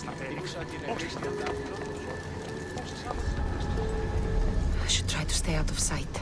I should try to stay out of sight.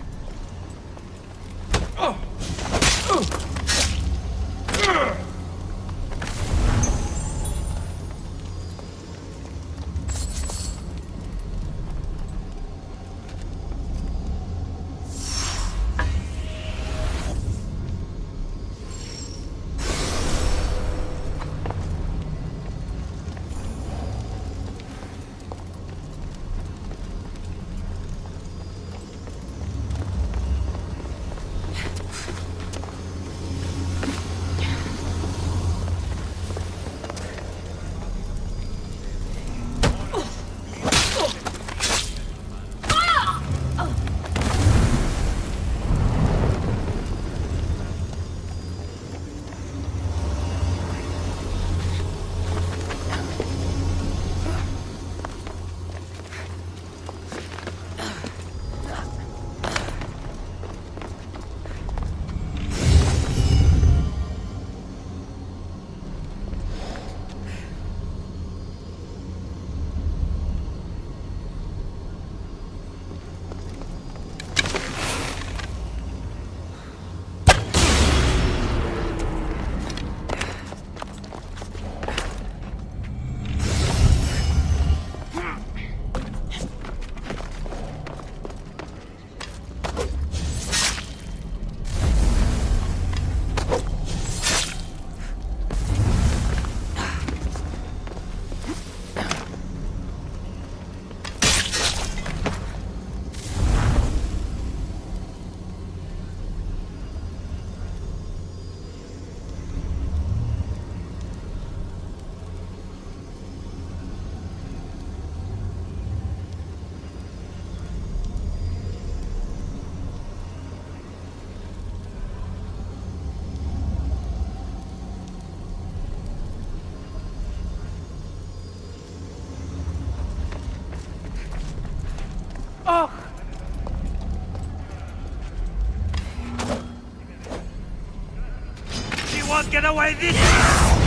Get away this time!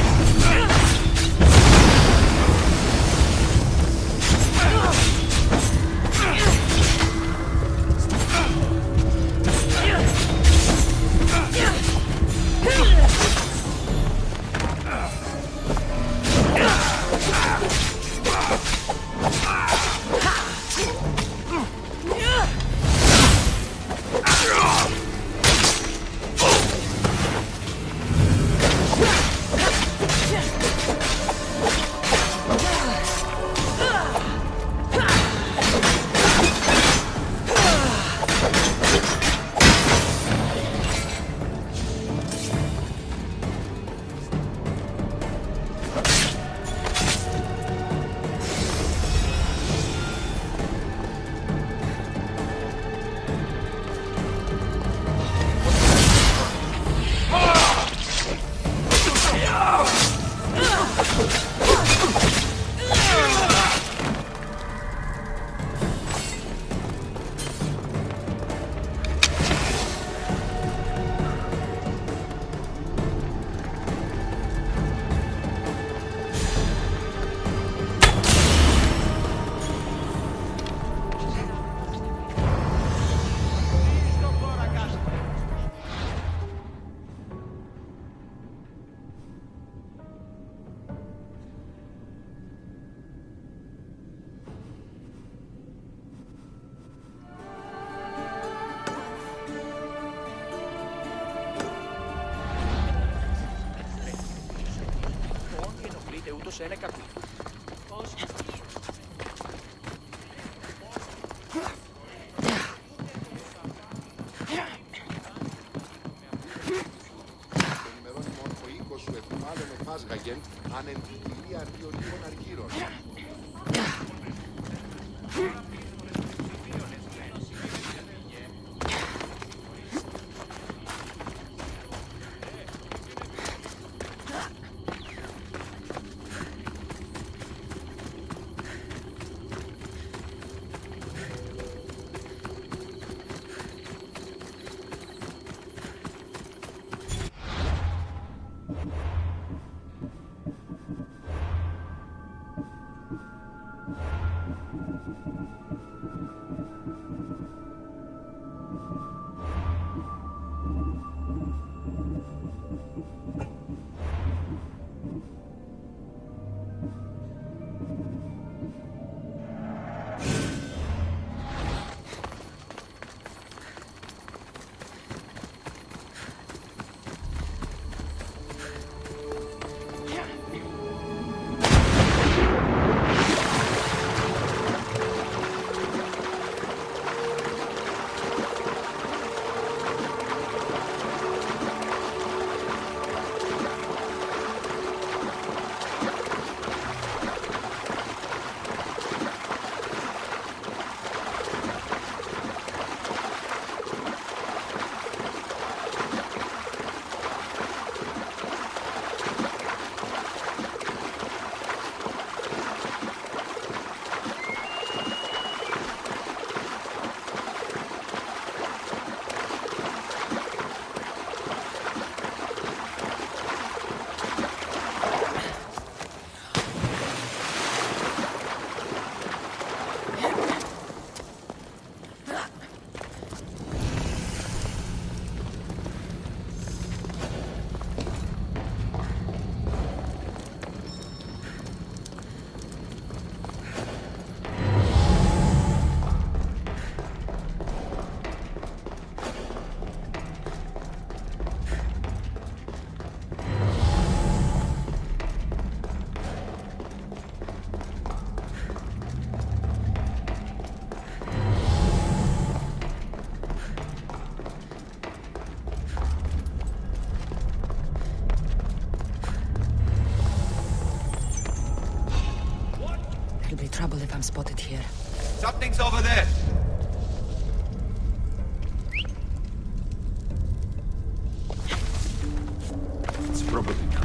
σε ένα καπί. Ενημερώνει μόνο ο οίκος σου επιβάλλον εφάσγαγεν αν εν την κοιλία αρχιολίγων αργύρων. I'm spotted here. Something's over there. It's probably true.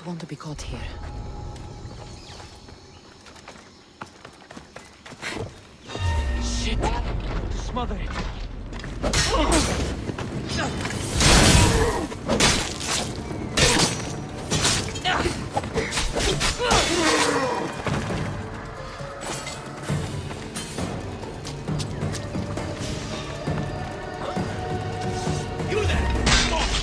want to be caught here. Shit! Smother it. You there! Come on!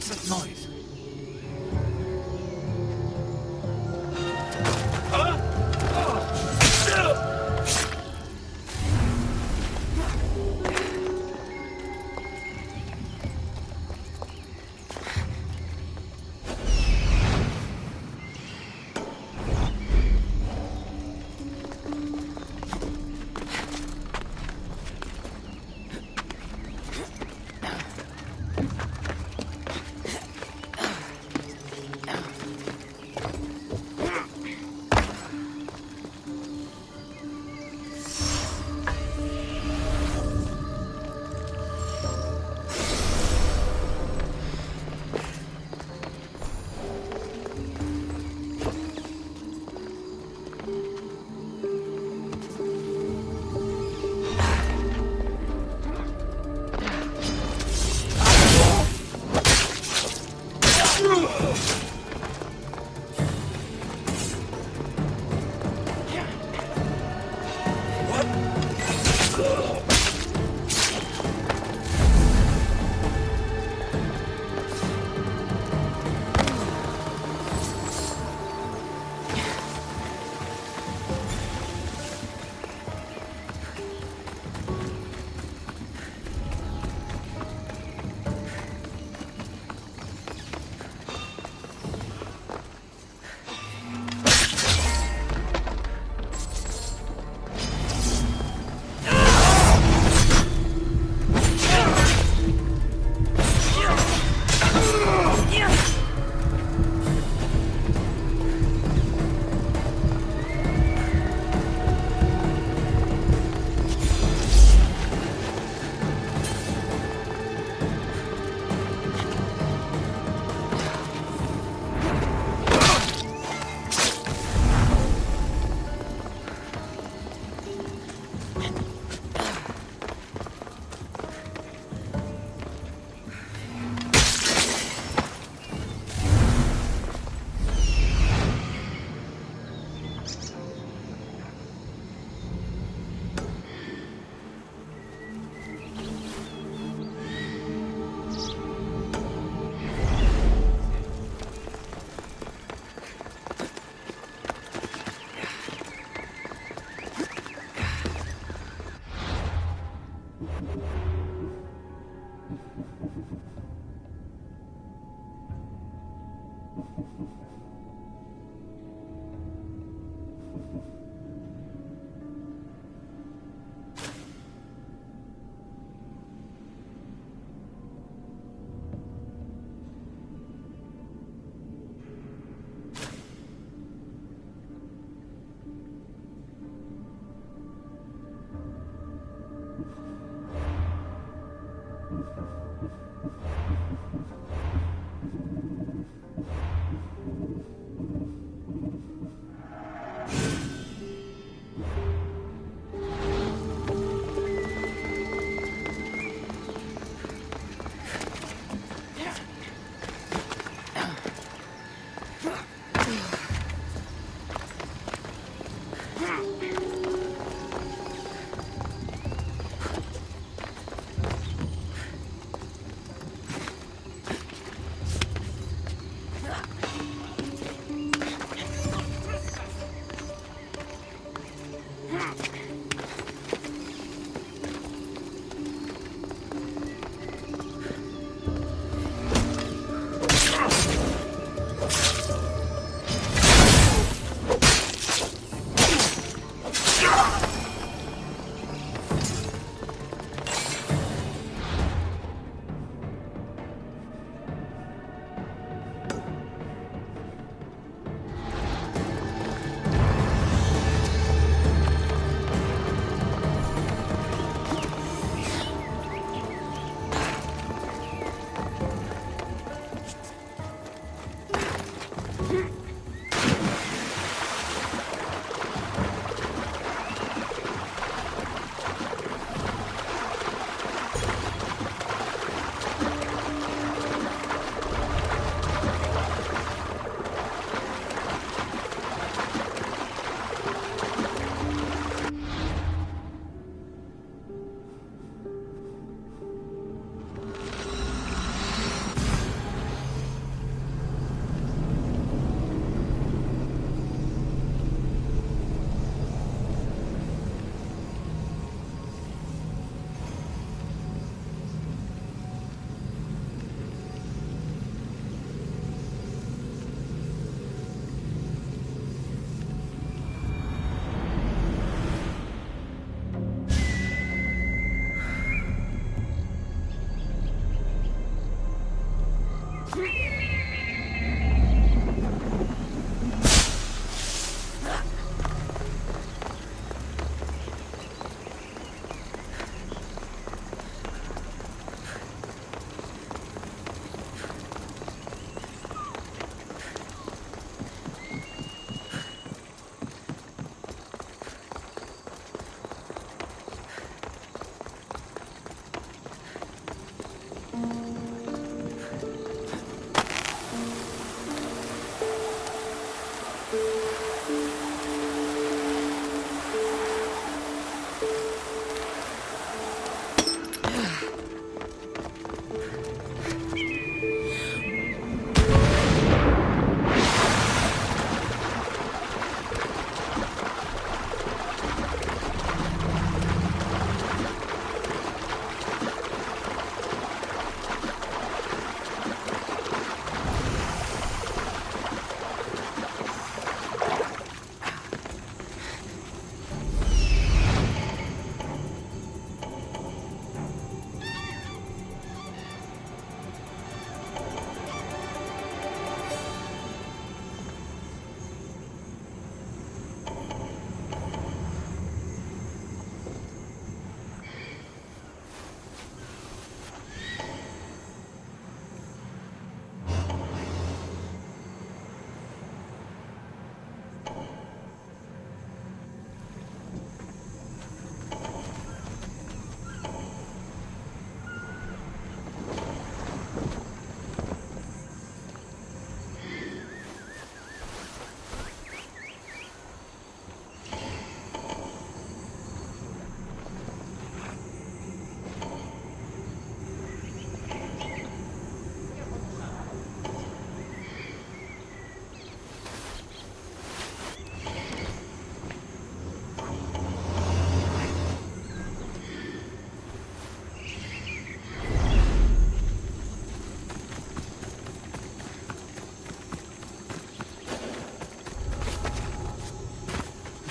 What's that noise?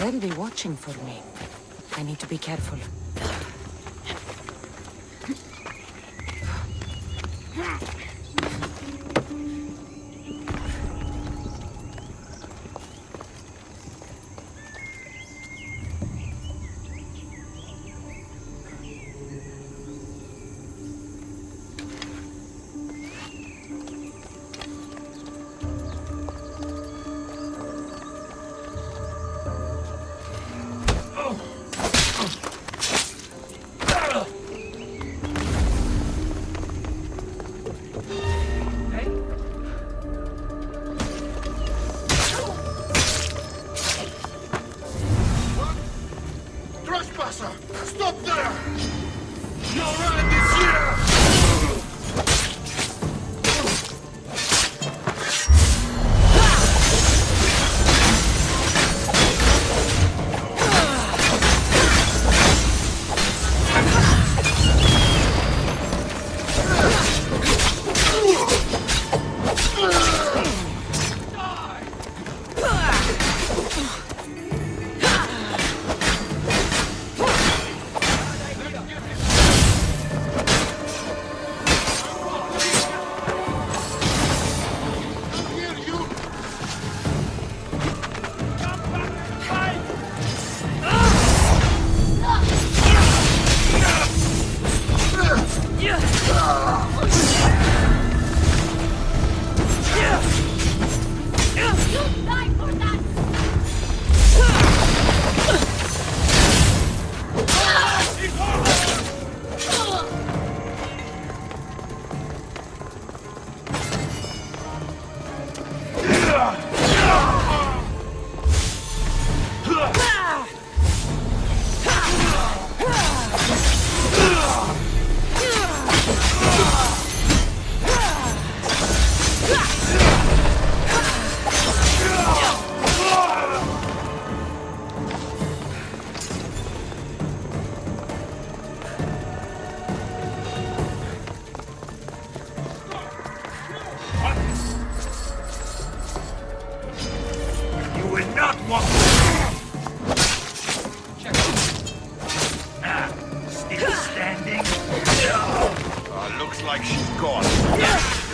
They'll be watching for me. I need to be careful. Trespasser! Stop there! Your end is here! Looks like she's gone.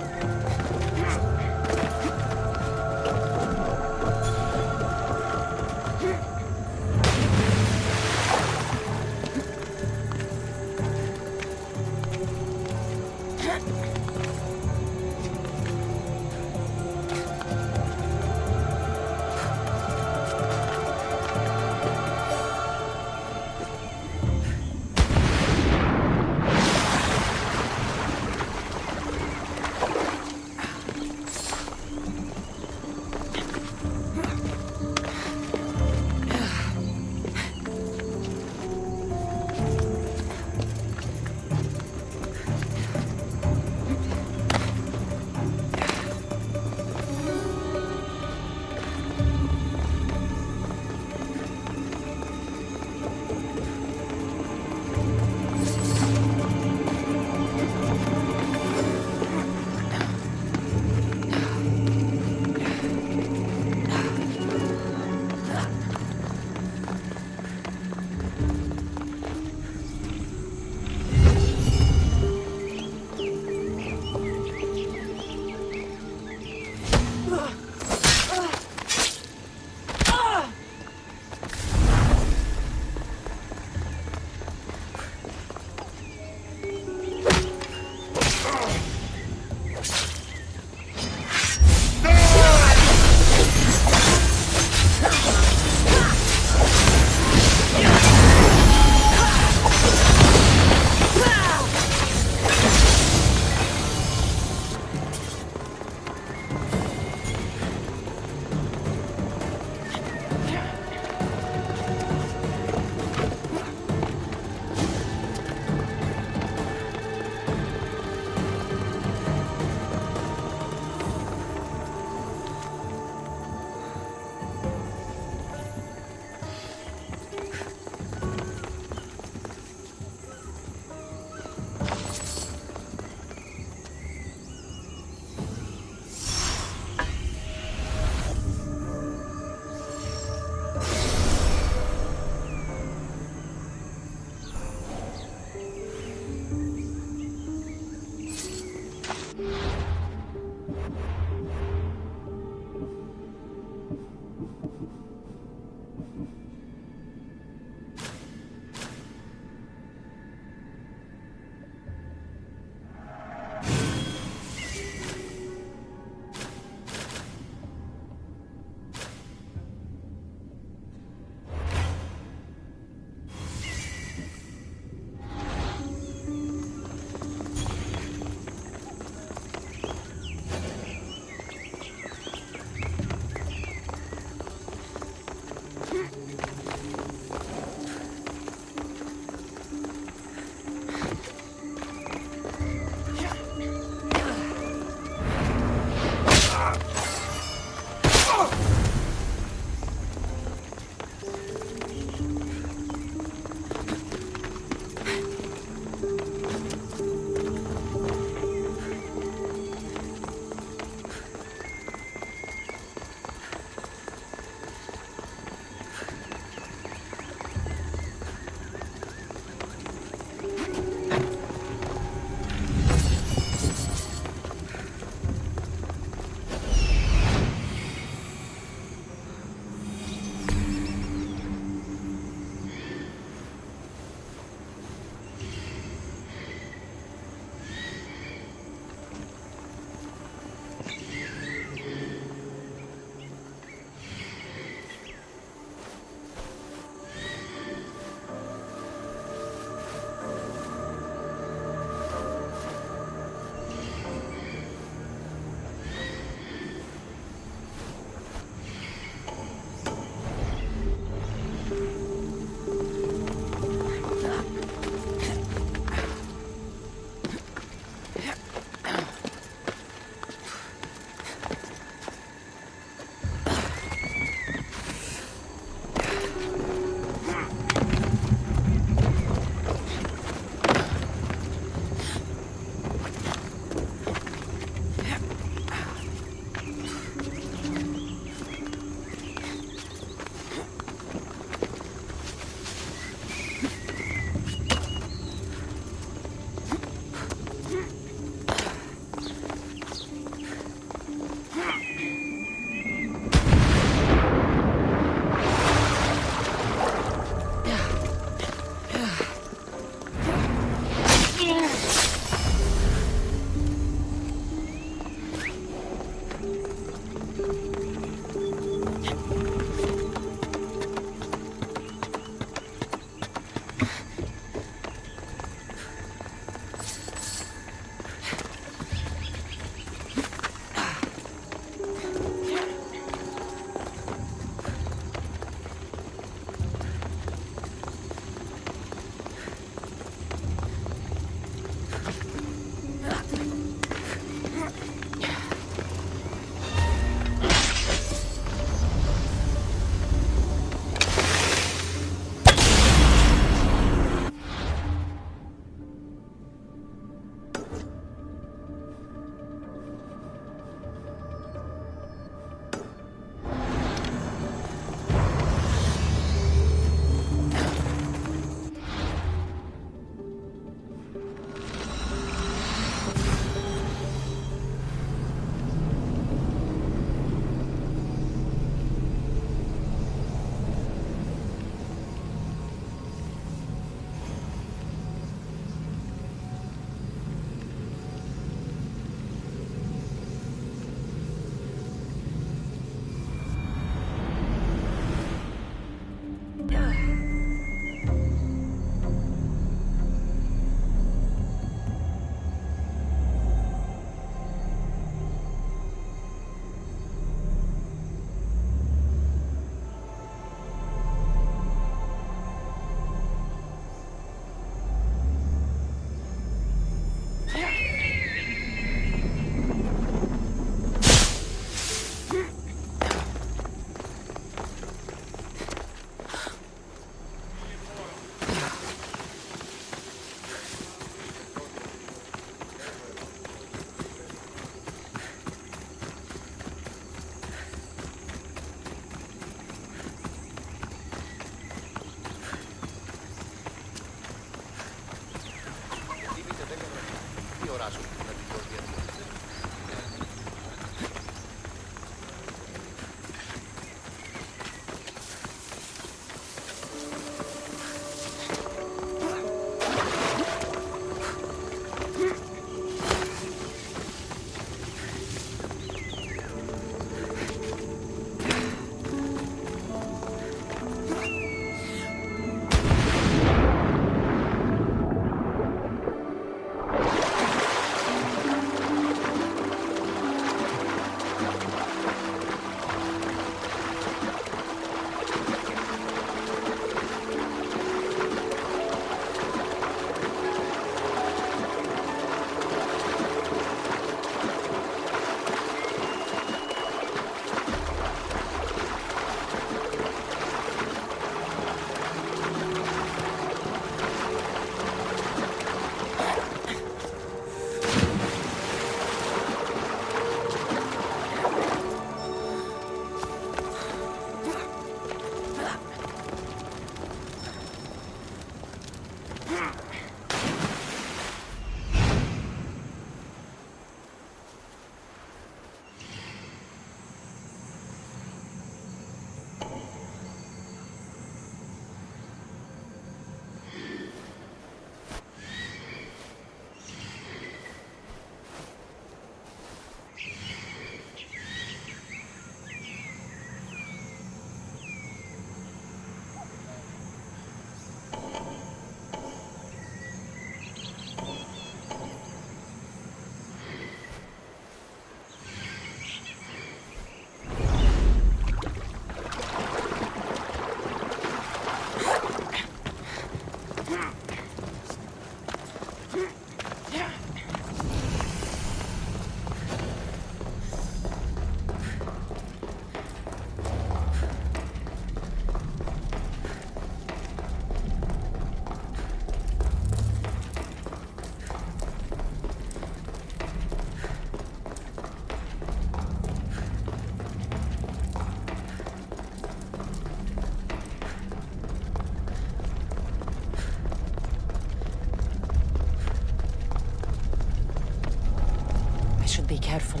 should be careful.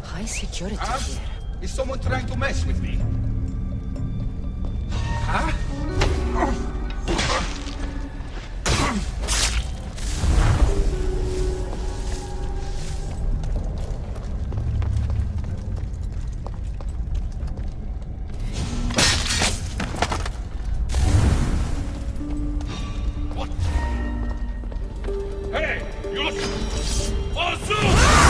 High security here. Is someone trying to mess with me? Huh? What? Hey, you listen. Ozu!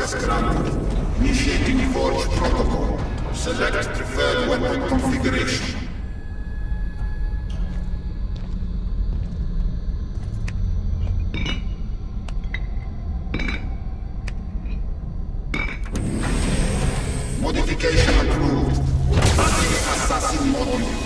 Access granted. Initiating Forge Protocol. Select preferred weapon configuration. Modification approved. Assassin module.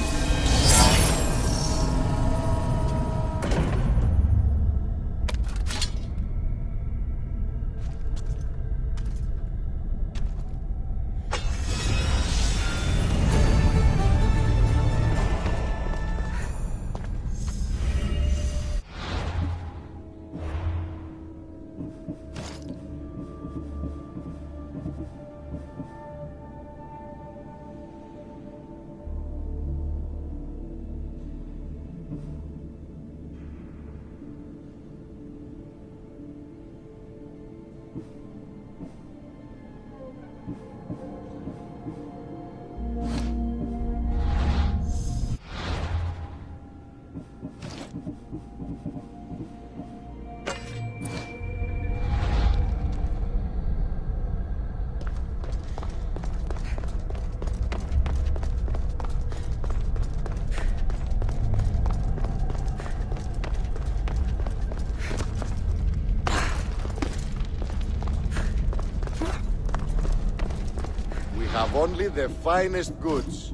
Have only the finest goods.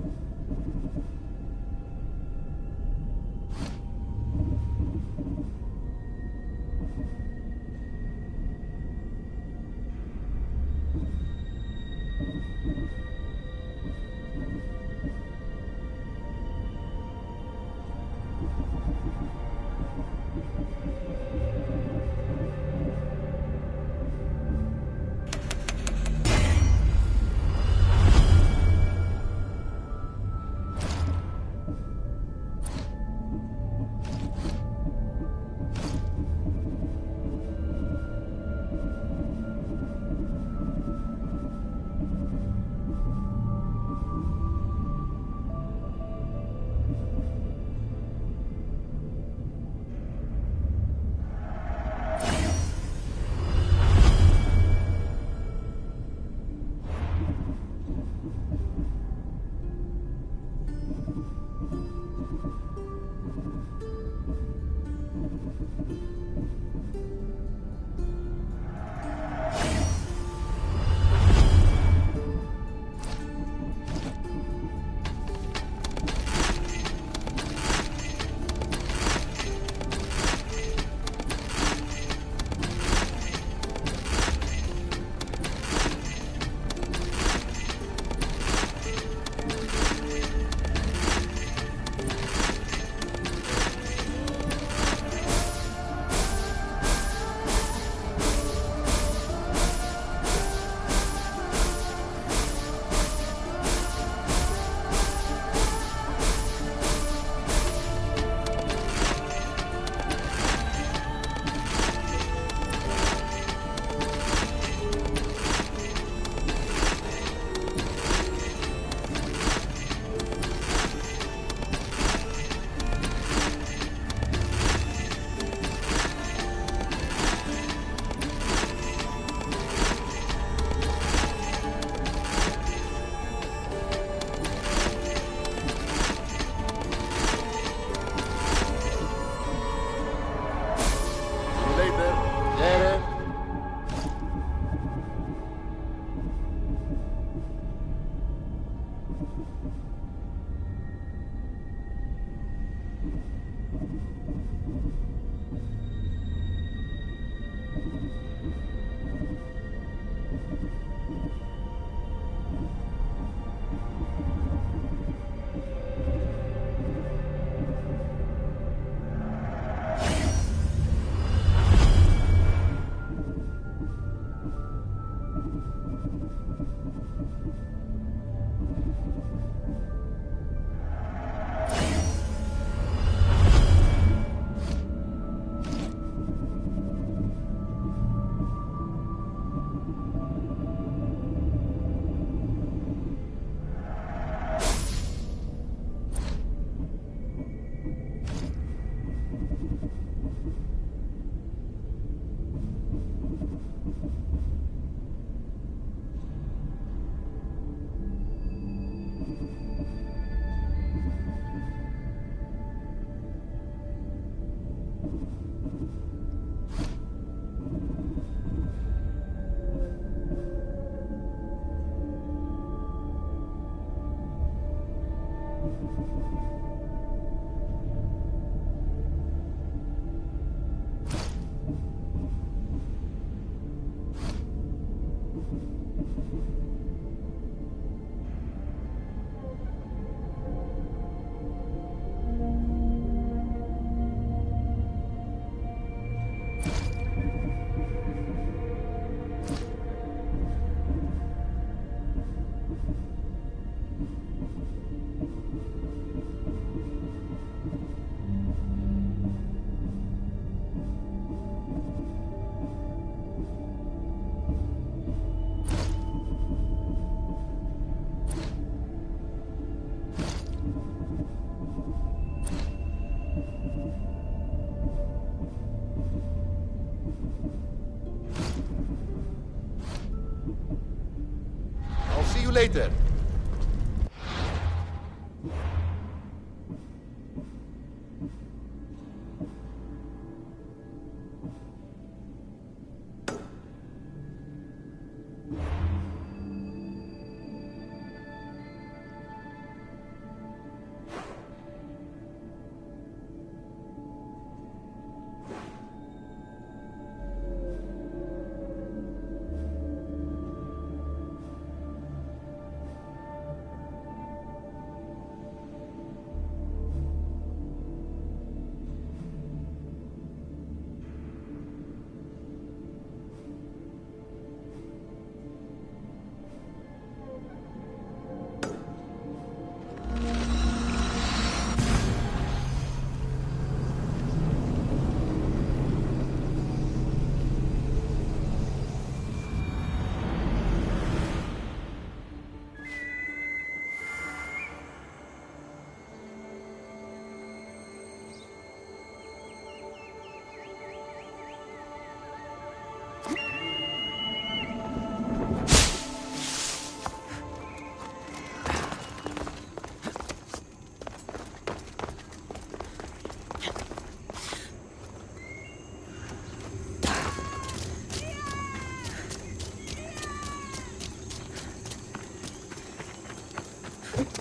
I'll see you later.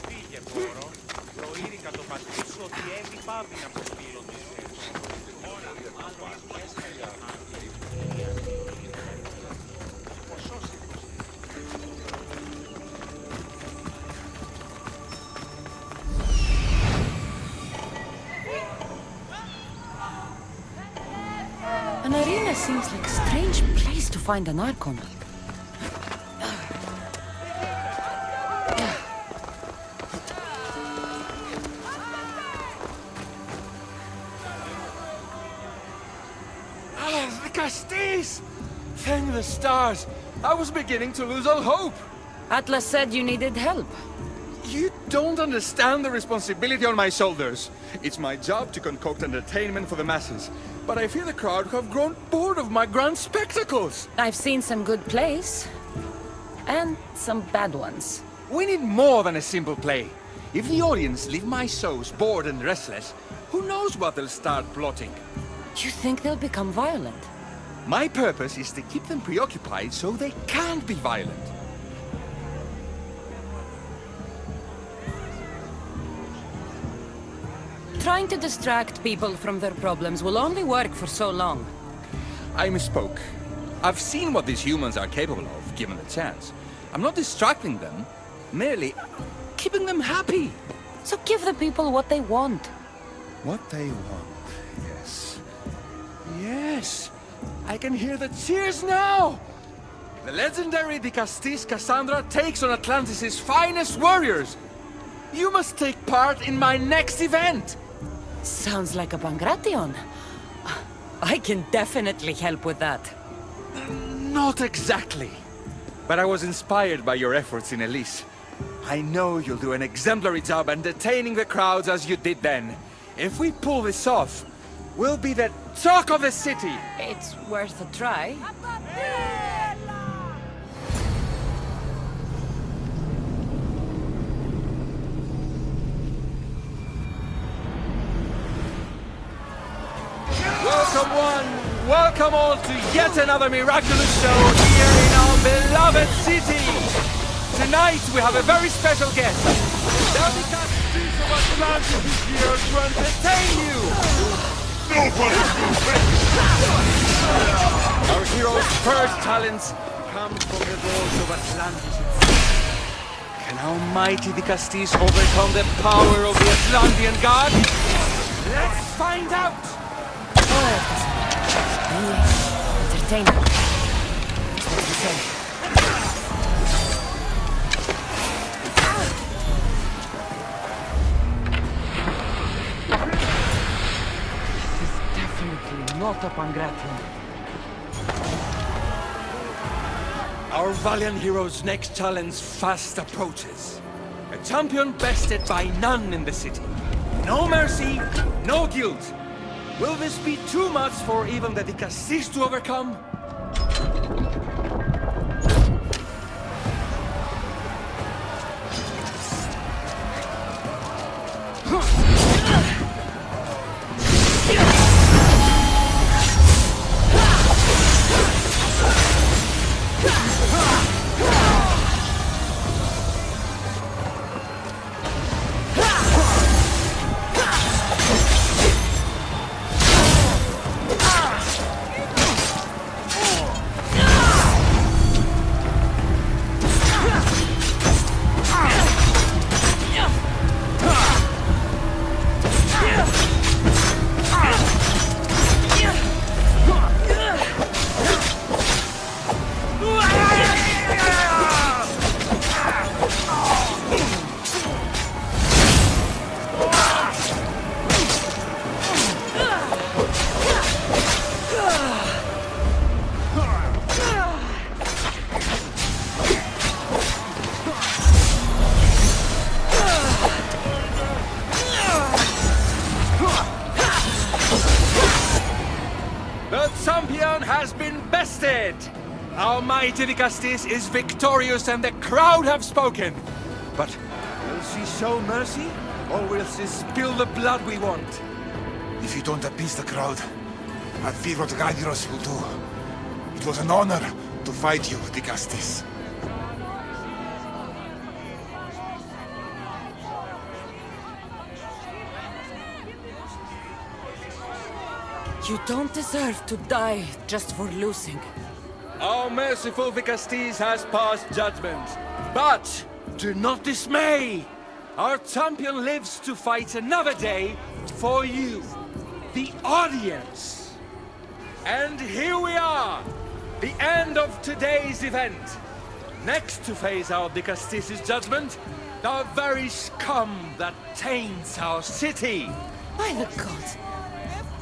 Πήγε πόρο, προείρικα το πατήσω ότι Εύη πάβει να προφύλλω τη σχέση. Τώρα, άλλο έσχαλια An arena seems like a strange place to find an Archon. Atlantis! Thank the stars! I was beginning to lose all hope! Atlas said you needed help. You don't understand the responsibility on my shoulders. It's my job to concoct entertainment for the masses. But I fear the crowd have grown bored of my grand spectacles. I've seen some good plays. And some bad ones. We need more than a simple play. If the audience leave my shows bored and restless, who knows what they'll start plotting? You think they'll become violent? My purpose is to keep them preoccupied so they can't be violent. Trying to distract people from their problems will only work for so long. I misspoke. I've seen what these humans are capable of, given the chance. I'm not distracting them, merely keeping them happy. So give the people what they want. What they want, yes. Yes! I can hear the cheers now! The legendary Dicastis Cassandra takes on Atlantis' finest warriors! You must take part in my next event! Sounds like a Pangration. I can definitely help with that. Not exactly. But I was inspired by your efforts in Elise. I know you'll do an exemplary job entertaining the crowds as you did then. If we pull this off, we'll be the talk of the city! It's worth a try. Welcome one, welcome all to yet another miraculous show here in our beloved city! Tonight we have a very special guest. Atlantis is here to entertain you! Nobody will win! Our hero's first challenge comes from the walls of Atlantis itself. Can our mighty Dicastis overcome the power of the Atlantean god? Let's find out! Alright, Cassandra. Entertainment. That's what you say. Definitely not a Pangration. Our valiant hero's next challenge fast approaches. A champion bested by none in the city. No mercy, no guilt. Will this be too much for even the Dicastis to overcome? The champion has been bested! Our mighty Dicastis is victorious and the crowd have spoken! But will she show mercy? Or will she spill the blood we want? If you don't appease the crowd, I fear what Gaidiros will do. It was an honor to fight you, Dicastis. You don't deserve to die just for losing. Our merciful Dicastis has passed judgment. But do not dismay! Our champion lives to fight another day for you, the audience. And here we are, the end of today's event. Next to face our Dicastis' judgment, the very scum that taints our city. By the gods,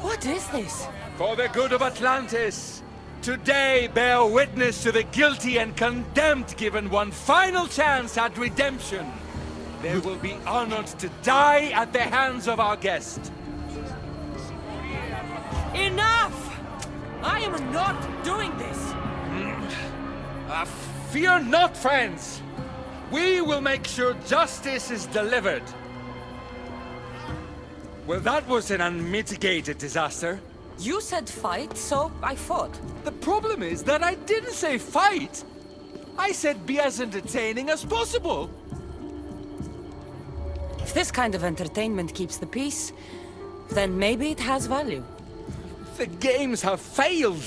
what is this? For the good of Atlantis, today bear witness to the guilty and condemned given one final chance at redemption. They will be honored to die at the hands of our guest. Enough! I am not doing this! Fear not, friends! We will make sure justice is delivered. Well, that was an unmitigated disaster. You said fight, so I fought. The problem is that I didn't say fight. I said be as entertaining as possible. If this kind of entertainment keeps the peace, then maybe it has value. The games have failed.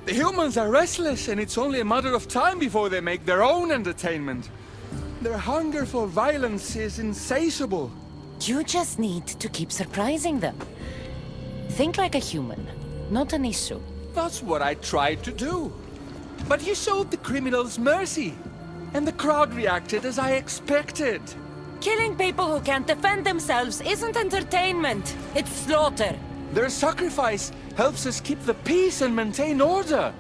The humans are restless, and it's only a matter of time before they make their own entertainment. Their hunger for violence is insatiable. You just need to keep surprising them. Think like a human, not an issue. That's what I tried to do. But you showed the criminals mercy, and the crowd reacted as I expected. Killing people who can't defend themselves isn't entertainment, it's slaughter. Their sacrifice helps us keep the peace and maintain order.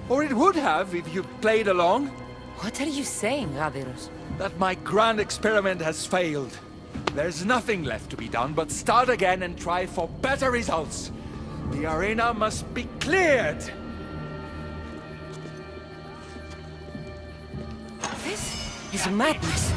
Or it would have if you played along. What are you saying, Gaidiros? That my grand experiment has failed. There's nothing left to be done but start again and try for better results. The arena must be cleared. This is madness.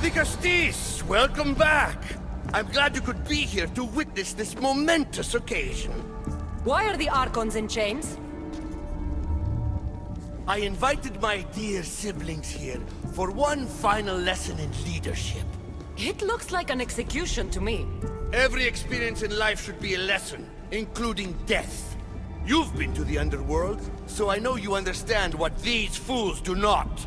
Castis, welcome back. I'm glad you could be here to witness this momentous occasion. Why are the Archons in chains? I invited my dear siblings here for one final lesson in leadership. It looks like an execution to me. Every experience in life should be a lesson, including death. You've been to the underworld, so I know you understand what these fools do not.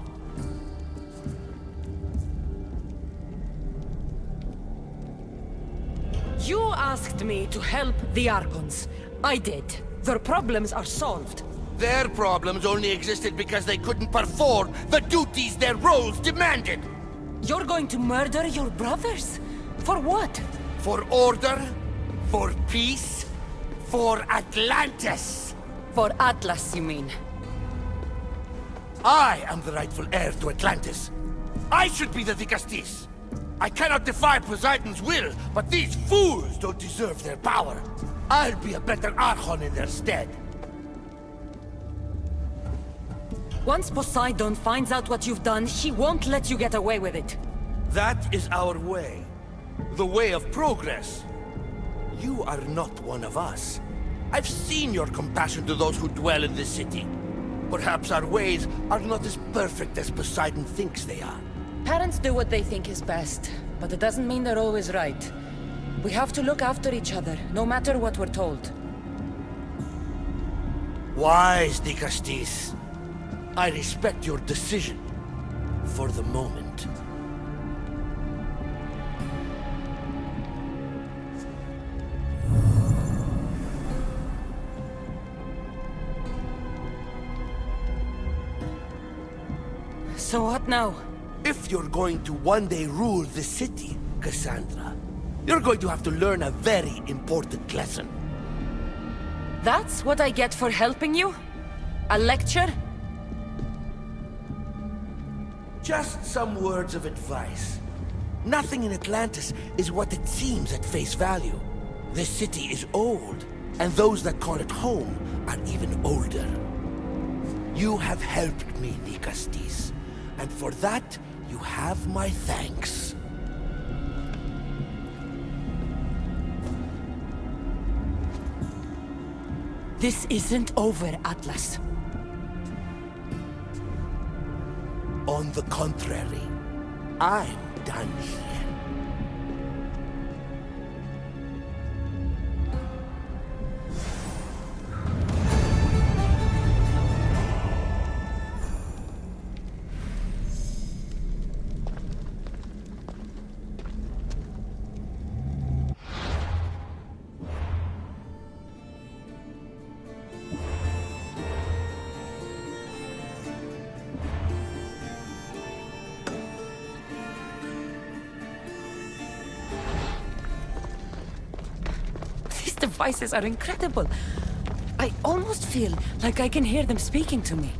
You asked me to help the Archons. I did. Their problems are solved. Their problems only existed because they couldn't perform the duties their roles demanded. You're going to murder your brothers? For what? For order, for peace, for Atlantis. For Atlas, you mean? I am the rightful heir to Atlantis. I should be the Dicastis. I cannot defy Poseidon's will, but these fools don't deserve their power. I'll be a better Archon in their stead. Once Poseidon finds out what you've done, he won't let you get away with it. That is our way. The way of progress. You are not one of us. I've seen your compassion to those who dwell in this city. Perhaps our ways are not as perfect as Poseidon thinks they are. Parents do what they think is best, but it doesn't mean they're always right. We have to look after each other, no matter what we're told. Wise, Dicastis. I respect your decision. For the moment. So what now? If you're going to one day rule the city, Cassandra, you're going to have to learn a very important lesson. That's what I get for helping you? A lecture? Just some words of advice. Nothing in Atlantis is what it seems at face value. This city is old, and those that call it home are even older. You have helped me, Dicastis, and for that, you have my thanks. This isn't over, Atlas. On the contrary, I'm done here. Devices are incredible. I almost feel like I can hear them speaking to me.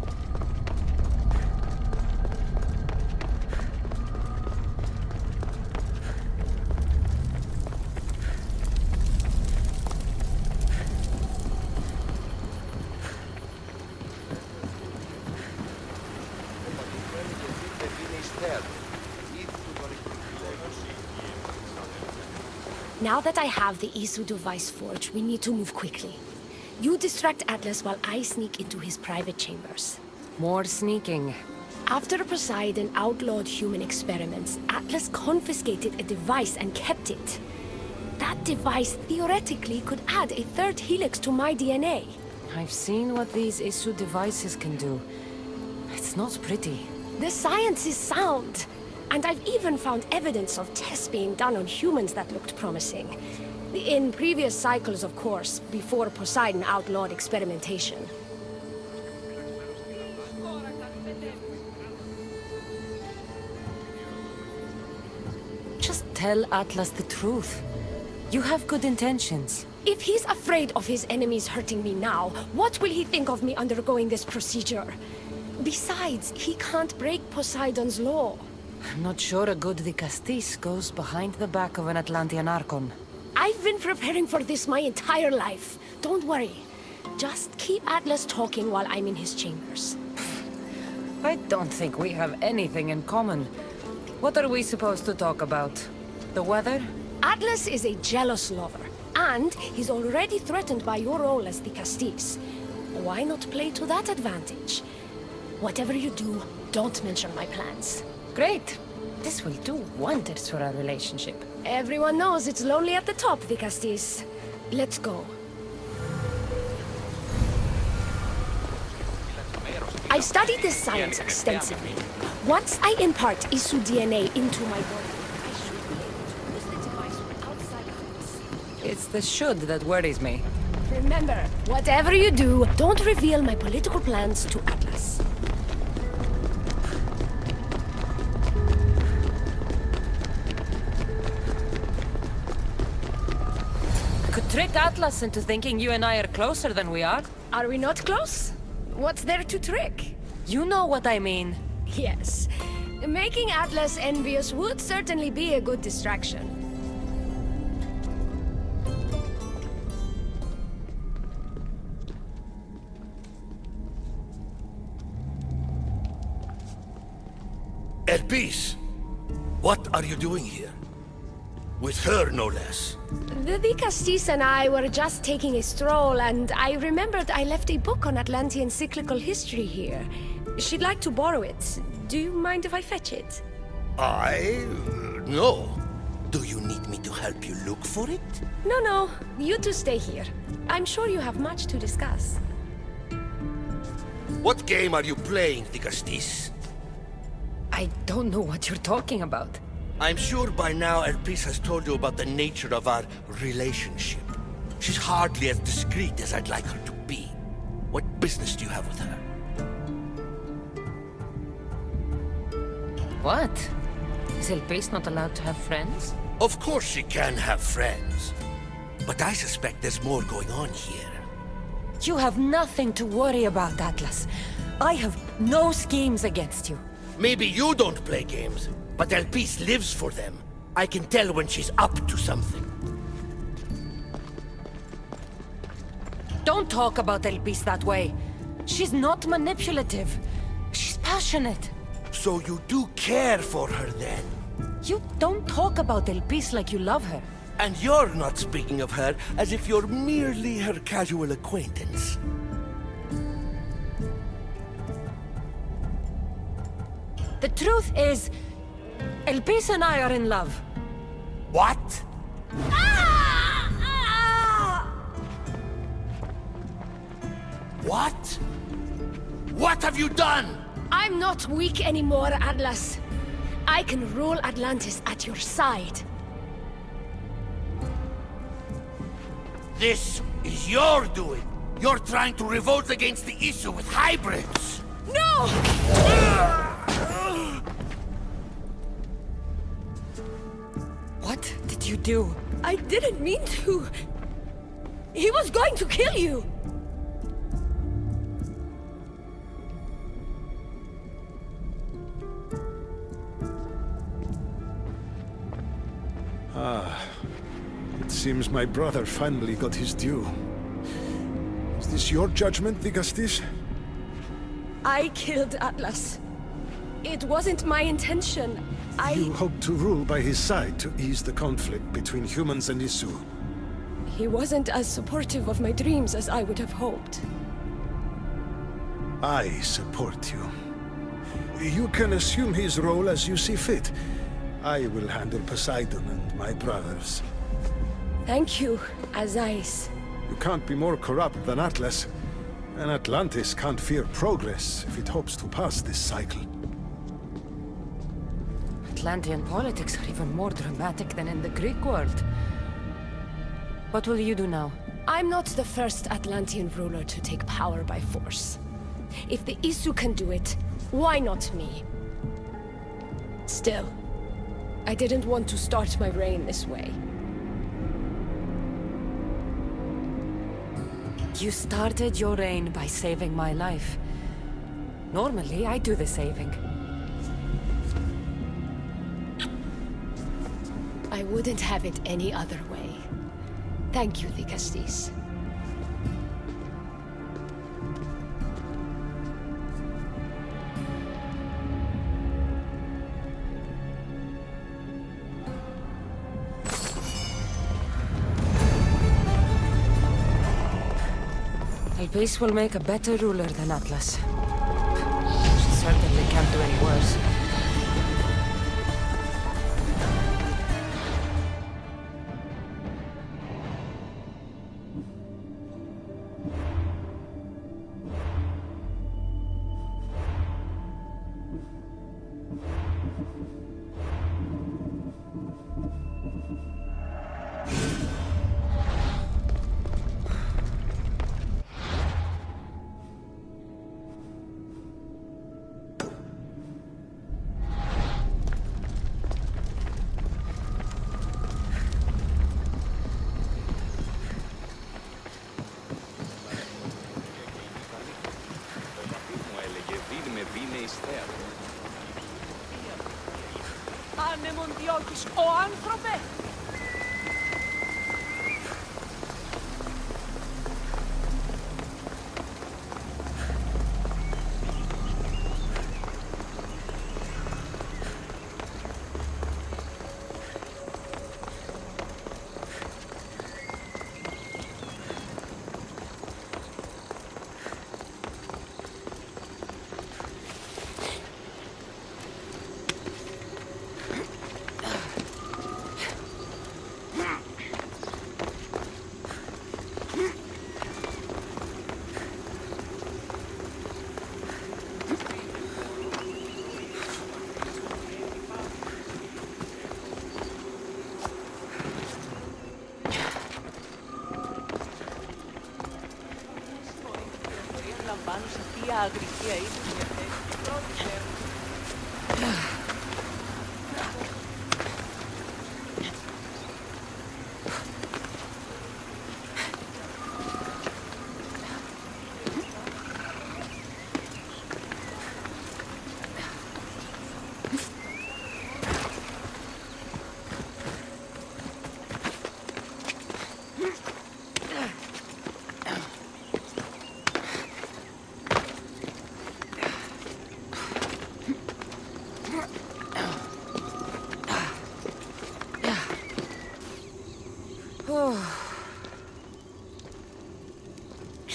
Now that I have the Isu device forge, we need to move quickly. You distract Atlas while I sneak into his private chambers. More sneaking. After Poseidon outlawed human experiments, Atlas confiscated a device and kept it. That device theoretically could add a third helix to my DNA. I've seen what these Isu devices can do. It's not pretty. The science is sound. And I've even found evidence of tests being done on humans that looked promising. In previous cycles, of course, before Poseidon outlawed experimentation. Just tell Atlas the truth. You have good intentions. If he's afraid of his enemies hurting me now, what will he think of me undergoing this procedure? Besides, he can't break Poseidon's law. I'm not sure a good Dicastis goes behind the back of an Atlantean Archon. I've been preparing for this my entire life. Don't worry. Just keep Atlas talking while I'm in his chambers. I don't think we have anything in common. What are we supposed to talk about? The weather? Atlas is a jealous lover, and he's already threatened by your role as the Castis. Why not play to that advantage? Whatever you do, don't mention my plans. Great. This will do wonders for our relationship. Everyone knows it's lonely at the top, the Castis. Let's go. I've studied this science extensively. Once I impart Isu DNA into my body, I should be able to use the device from outside of this. It's the should that worries me. Remember, whatever you do, don't reveal my political plans to Atlas. I could trick Atlas into thinking you and I are closer than we are. Are we not close? What's there to trick? You know what I mean. Yes. Making Atlas envious would certainly be a good distraction. Elpis, what are you doing here? With her, no less. The Castis and I were just taking a stroll, and I remembered I left a book on Atlantean cyclical history here. She'd like to borrow it. Do you mind if I fetch it? No. Do you need me to help you look for it? No. You two stay here. I'm sure you have much to discuss. What game are you playing, the Castis? I don't know what you're talking about. I'm sure by now Elpis has told you about the nature of our relationship. She's hardly as discreet as I'd like her to be. What business do you have with her? What? Is Elpis not allowed to have friends? Of course she can have friends. But I suspect there's more going on here. You have nothing to worry about, Atlas. I have no schemes against you. Maybe you don't play games, but Elpis lives for them. I can tell when she's up to something. Don't talk about Elpis that way. She's not manipulative. She's passionate. So you do care for her then? You don't talk about Elpis like you love her. And you're not speaking of her as if you're merely her casual acquaintance. The truth is, Elpis and I are in love. What? What? What have you done? I'm not weak anymore, Atlas. I can rule Atlantis at your side. This is your doing. You're trying to revolt against the Isu with hybrids. No! What did you do? I didn't mean to. He was going to kill you. It seems my brother finally got his due. Is this your judgment, the Castis? I killed Atlas. It wasn't my intention. You hoped to rule by his side to ease the conflict between humans and Isu. He wasn't as supportive of my dreams as I would have hoped. I support you. You can assume his role as you see fit. I will handle Poseidon and my brothers. Thank you, Azais. You can't be more corrupt than Atlas. And Atlantis can't fear progress if it hopes to pass this cycle. Atlantean politics are even more dramatic than in the Greek world. What will you do now? I'm not the first Atlantean ruler to take power by force. If the Isu can do it, why not me? Still, I didn't want to start my reign this way. You started your reign by saving my life. Normally, I do the saving. I wouldn't have it any other way. Thank you, the Castis. Peace will make a better ruler than Atlas. She certainly can't do any worse. Άνεμον διώκεις, ο άνθρωπε! Λαμβάνω σε τι αγρυπία ίσως για θέση. Πρώτη μέρα.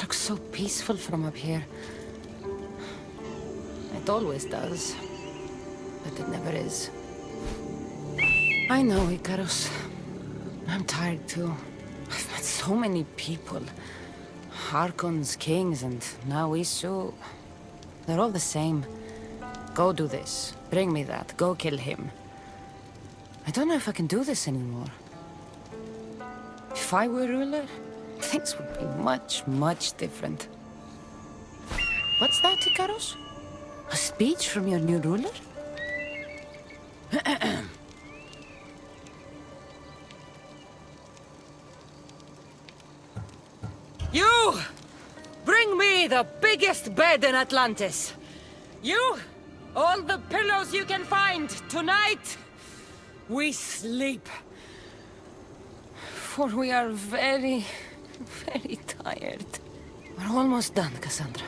Looks so peaceful from up here. It always does, but it never is. I know, Icarus. I'm tired too. I've met so many people. Archons, kings, and now Isu. They're all the same. Go do this. Bring me that. Go kill him. I don't know if I can do this anymore. If I were ruler, things would be much, much different. What's that, Icarus? A speech from your new ruler? You! Bring me the biggest bed in Atlantis! You! All the pillows you can find! Tonight, we sleep. For we are very, very tired. We're almost done, Cassandra.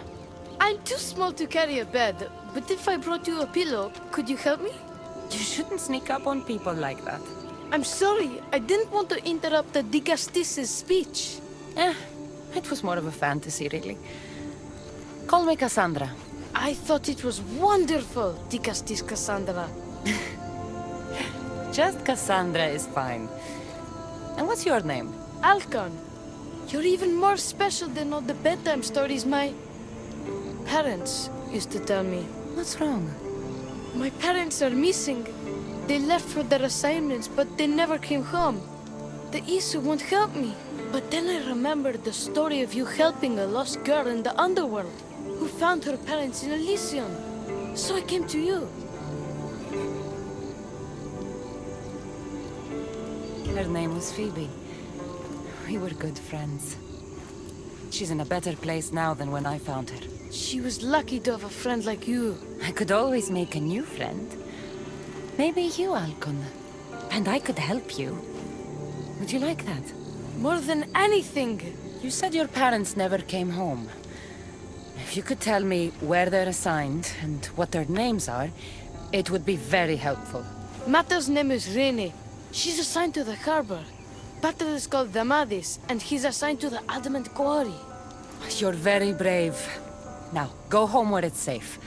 I'm too small to carry a bed, but if I brought you a pillow, could you help me? You shouldn't sneak up on people like that. I'm sorry, I didn't want to interrupt the Dicastis' speech. It was more of a fantasy, really. Call me Cassandra. I thought it was wonderful, Dicastis Cassandra. Just Cassandra is fine. And what's your name? Alcon. You're even more special than all the bedtime stories my parents used to tell me. What's wrong? My parents are missing. They left for their assignments, but they never came home. The Isu won't help me. But then I remembered the story of you helping a lost girl in the underworld, who found her parents in Elysium. So I came to you. Her name was Phoebe. We were good friends. She's in a better place now than when I found her. She was lucky to have a friend like you. I could always make a new friend. Maybe you, Alcon. And I could help you. Would you like that? More than anything. You said your parents never came home. If you could tell me where they're assigned and what their names are, it would be very helpful. Mata's name is Rene. She's assigned to the harbor. Pater is called Damadis, and he's assigned to the Adamant Quarry. You're very brave. Now, go home where it's safe.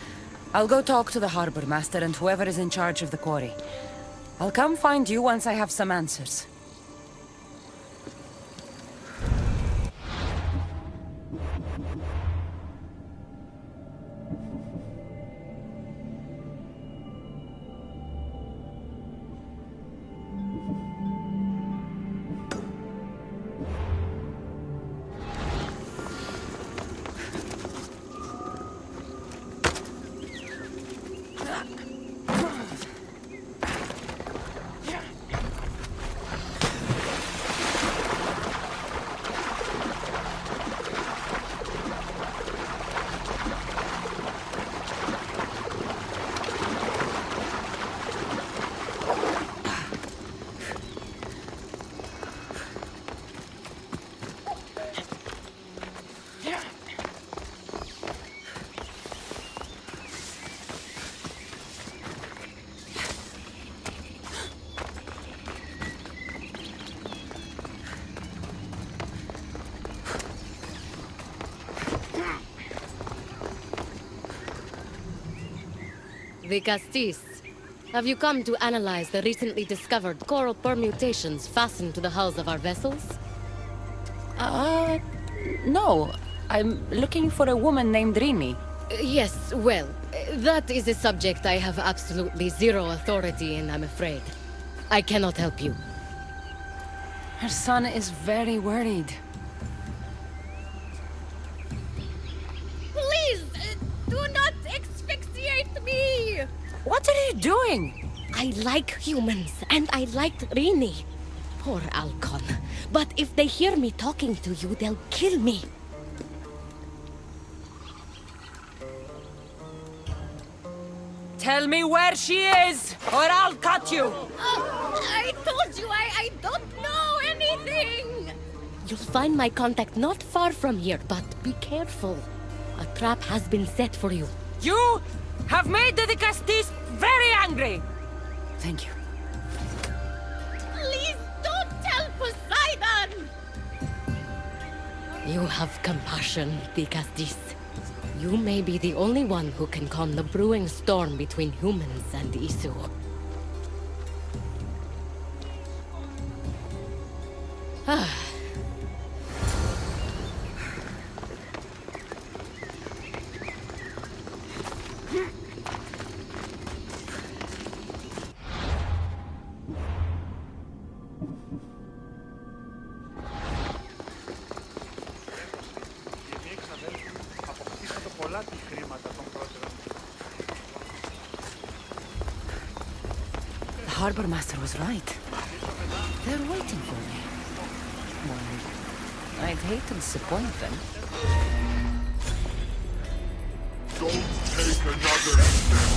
I'll go talk to the harbor master and whoever is in charge of the quarry. I'll come find you once I have some answers. The Castis. Have you come to analyze the recently discovered coral permutations fastened to the hulls of our vessels? No. I'm looking for a woman named Rini. Yes, well, that is a subject I have absolutely zero authority in, I'm afraid. I cannot help you. Her son is very worried. Please, do not asphyxiate me! What are you doing? I like humans, and I liked Rini. Poor Alcon. But if they hear me talking to you, they'll kill me. Tell me where she is, or I'll cut you! I told you I don't know anything! You'll find my contact not far from here, but be careful. A trap has been set for you. You have made the Castis very angry! Thank you. Please don't tell Poseidon! You have compassion, the Castis. You may be the only one who can calm the brewing storm between humans and Isu. The harbor master was right. They're waiting for me. Well, I'd hate to disappoint them. Don't take another step.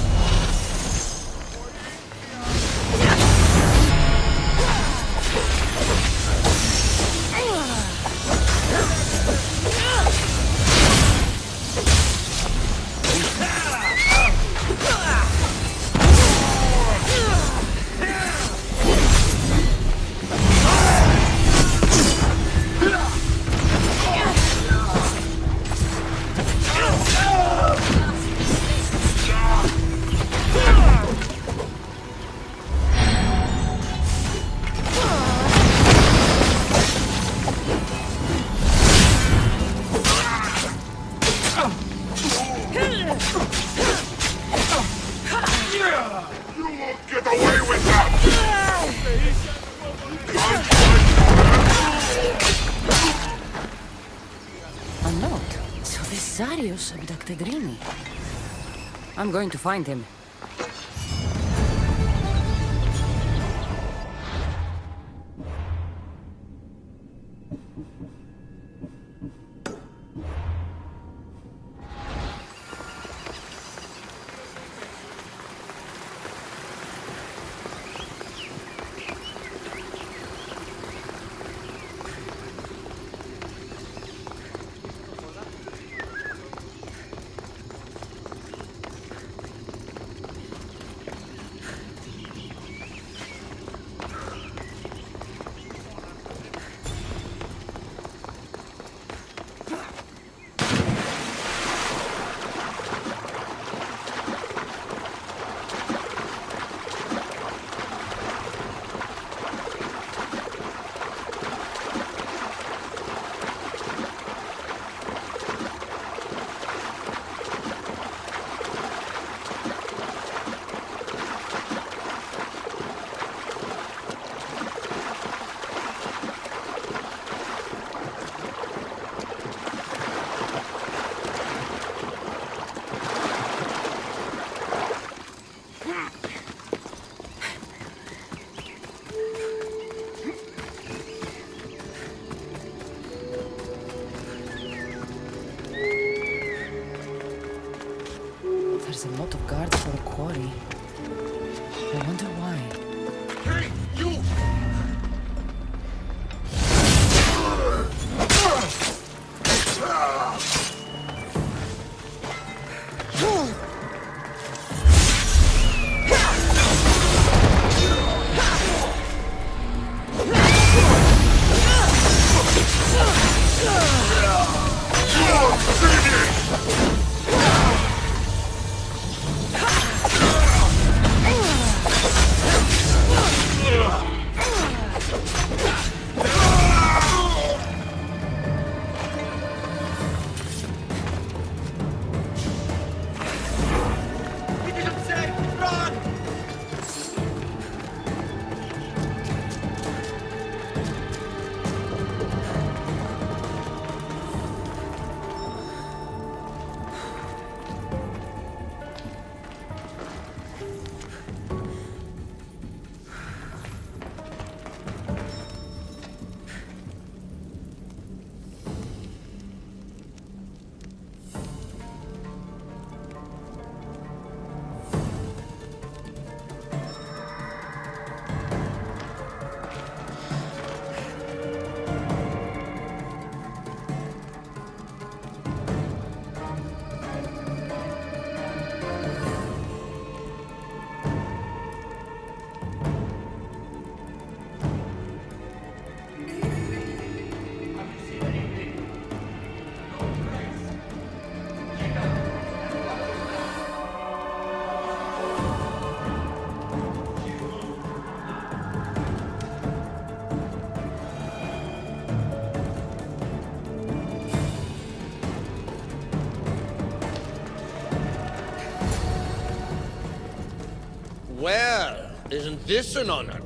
Abducted Rini. I'm going to find him. There's a lot of guards for a quarry. I wonder why. Hey, you! Well, isn't this an honor?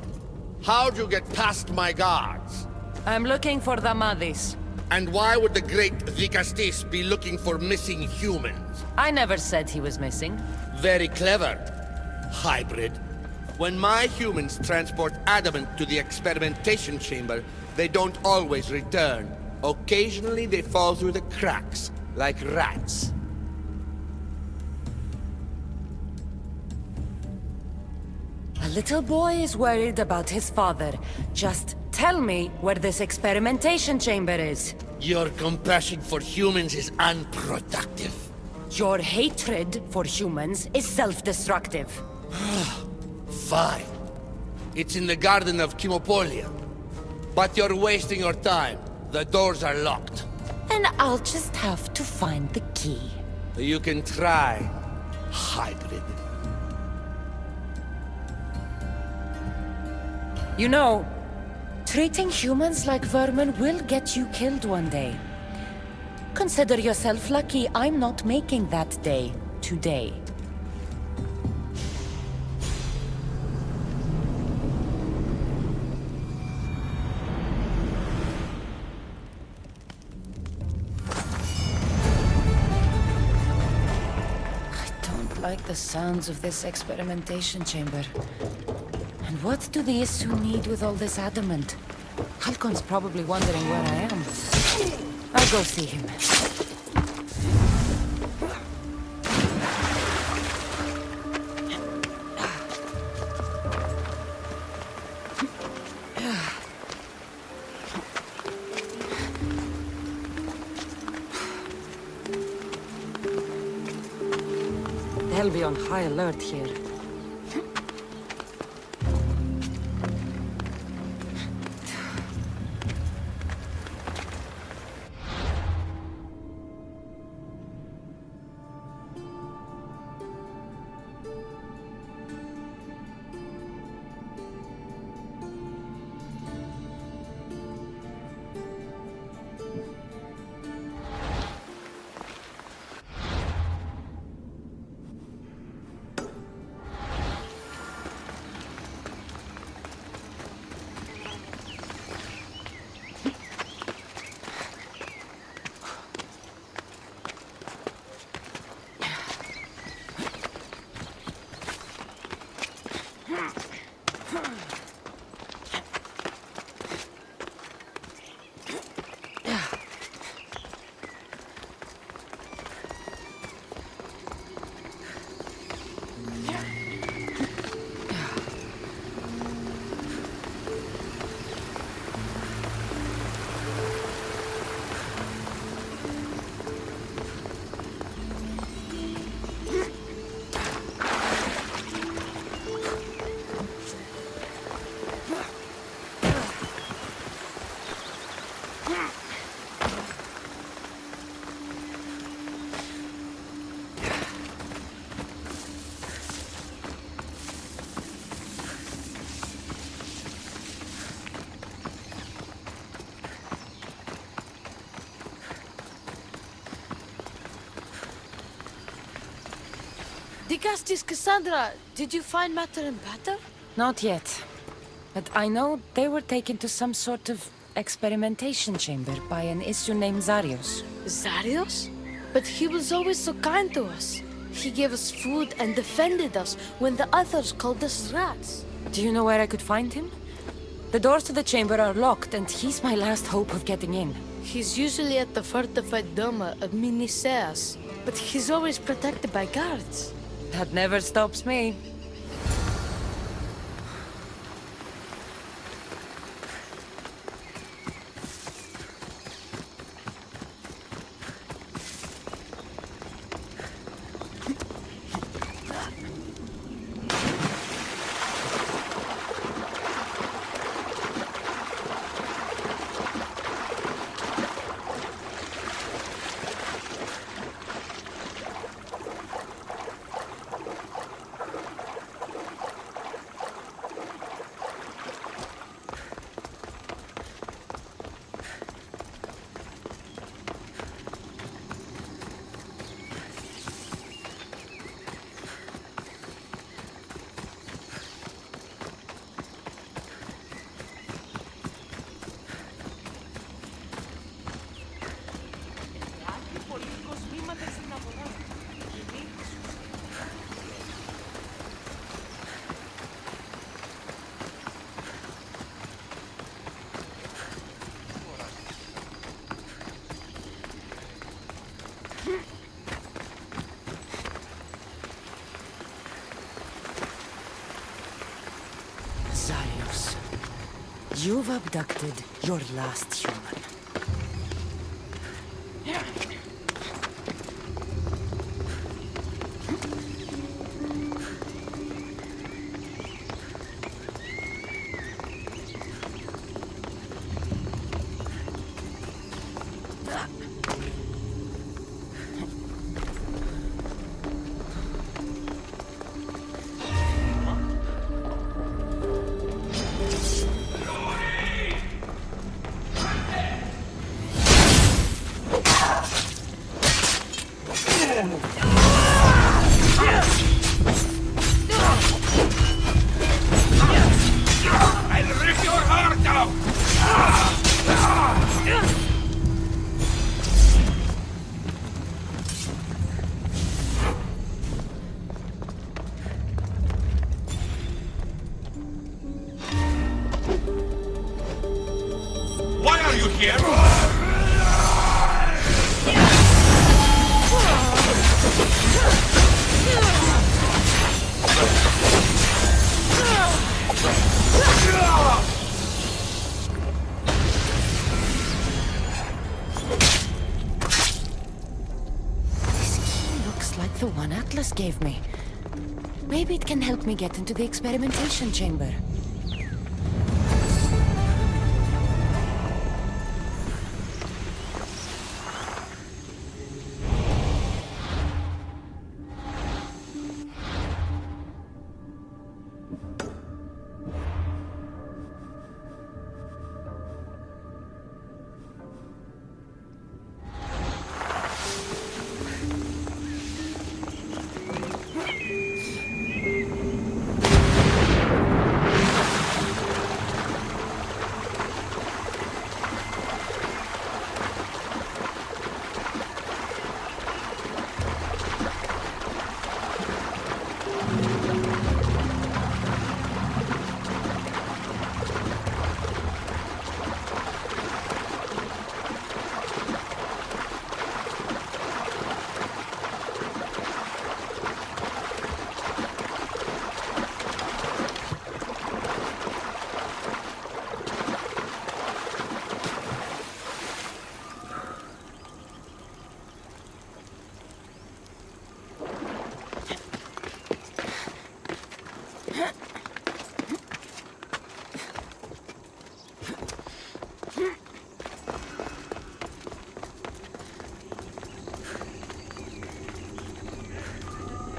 How'd you get past my guards? I'm looking for the Madis. And why would the great Vicastis be looking for missing humans? I never said he was missing. Very clever. Hybrid. When my humans transport adamant to the experimentation chamber, they don't always return. Occasionally they fall through the cracks, like rats. A little boy is worried about his father. Just tell me where this experimentation chamber is. Your compassion for humans is unproductive. Your hatred for humans is self-destructive. Fine. It's in the garden of Kimopolia. But you're wasting your time. The doors are locked. And I'll just have to find the key. You can try, hybrid. You know, treating humans like vermin will get you killed one day. Consider yourself lucky I'm not making that day today. I don't like the sounds of this experimentation chamber. And what do the Isu need with all this adamant? Halcon's probably wondering where I am. I'll go see him. They'll be on high alert here. Dicastis Cassandra, did you find matter and batter? Not yet. But I know they were taken to some sort of experimentation chamber by an issue named Zarios. Zarios? But he was always so kind to us. He gave us food and defended us when the others called us rats. Do you know where I could find him? The doors to the chamber are locked, and he's my last hope of getting in. He's usually at the fortified Doma of Miniseas, but he's always protected by guards. That never stops me. Zarios, you've abducted your last human. Why are you here? This key looks like the one Atlas gave me. Maybe it can help me get into the experimentation chamber.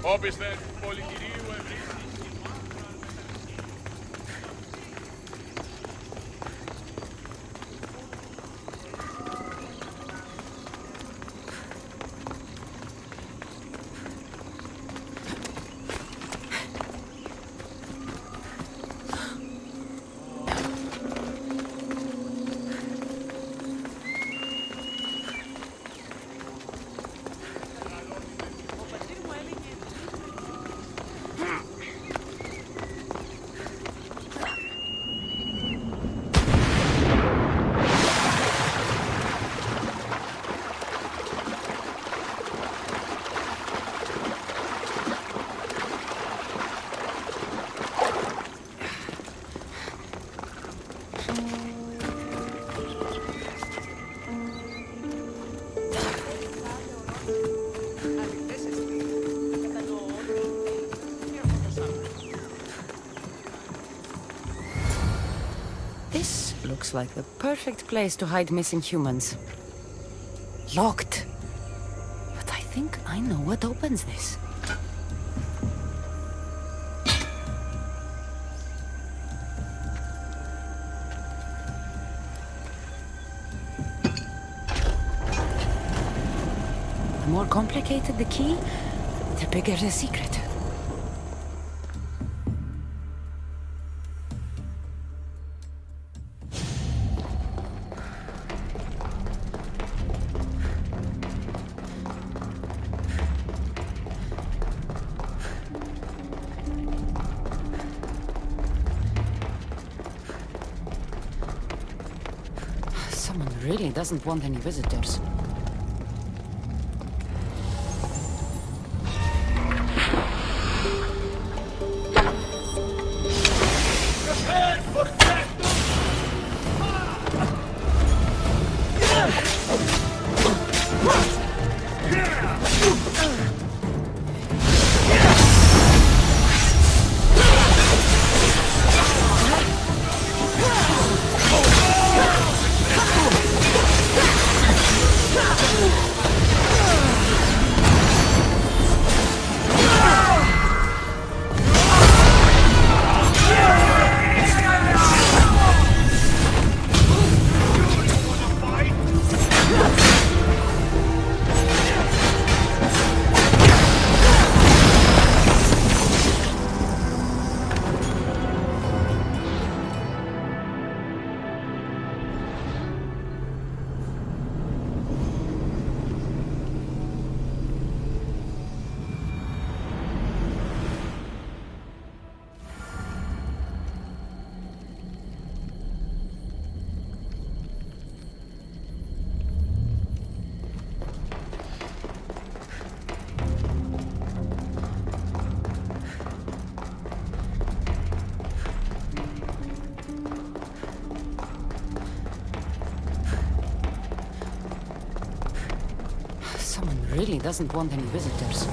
Όπιστε πολυκυρίου ευρύς. looks like the perfect place to hide missing humans. Locked. But I think I know what opens this. The more complicated the key, the bigger the secret. Someone really doesn't want any visitors. Someone really doesn't want any visitors.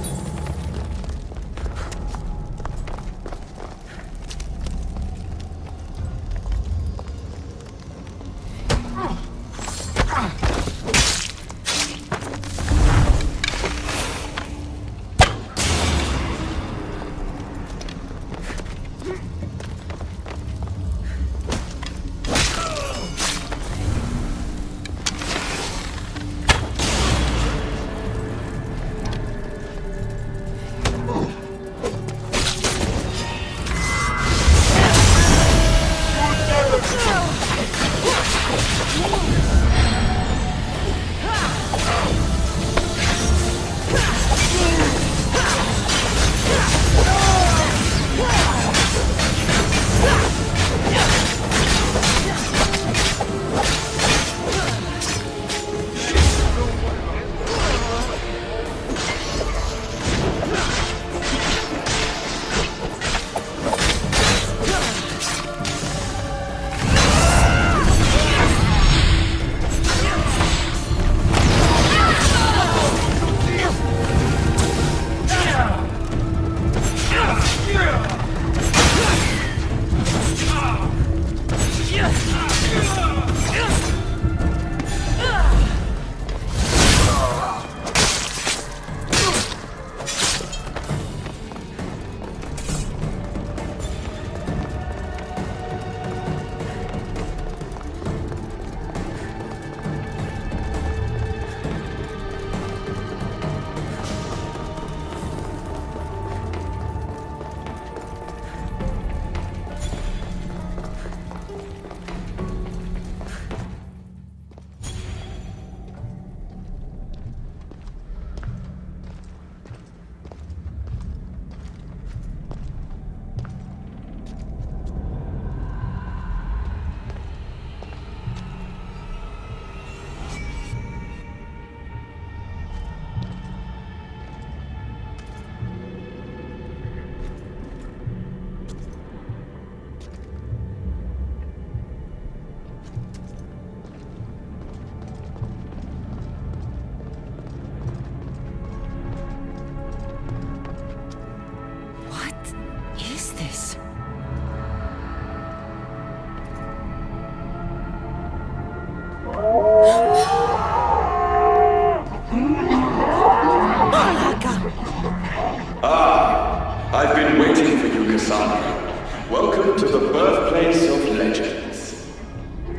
Cassandra. Welcome to the birthplace of legends.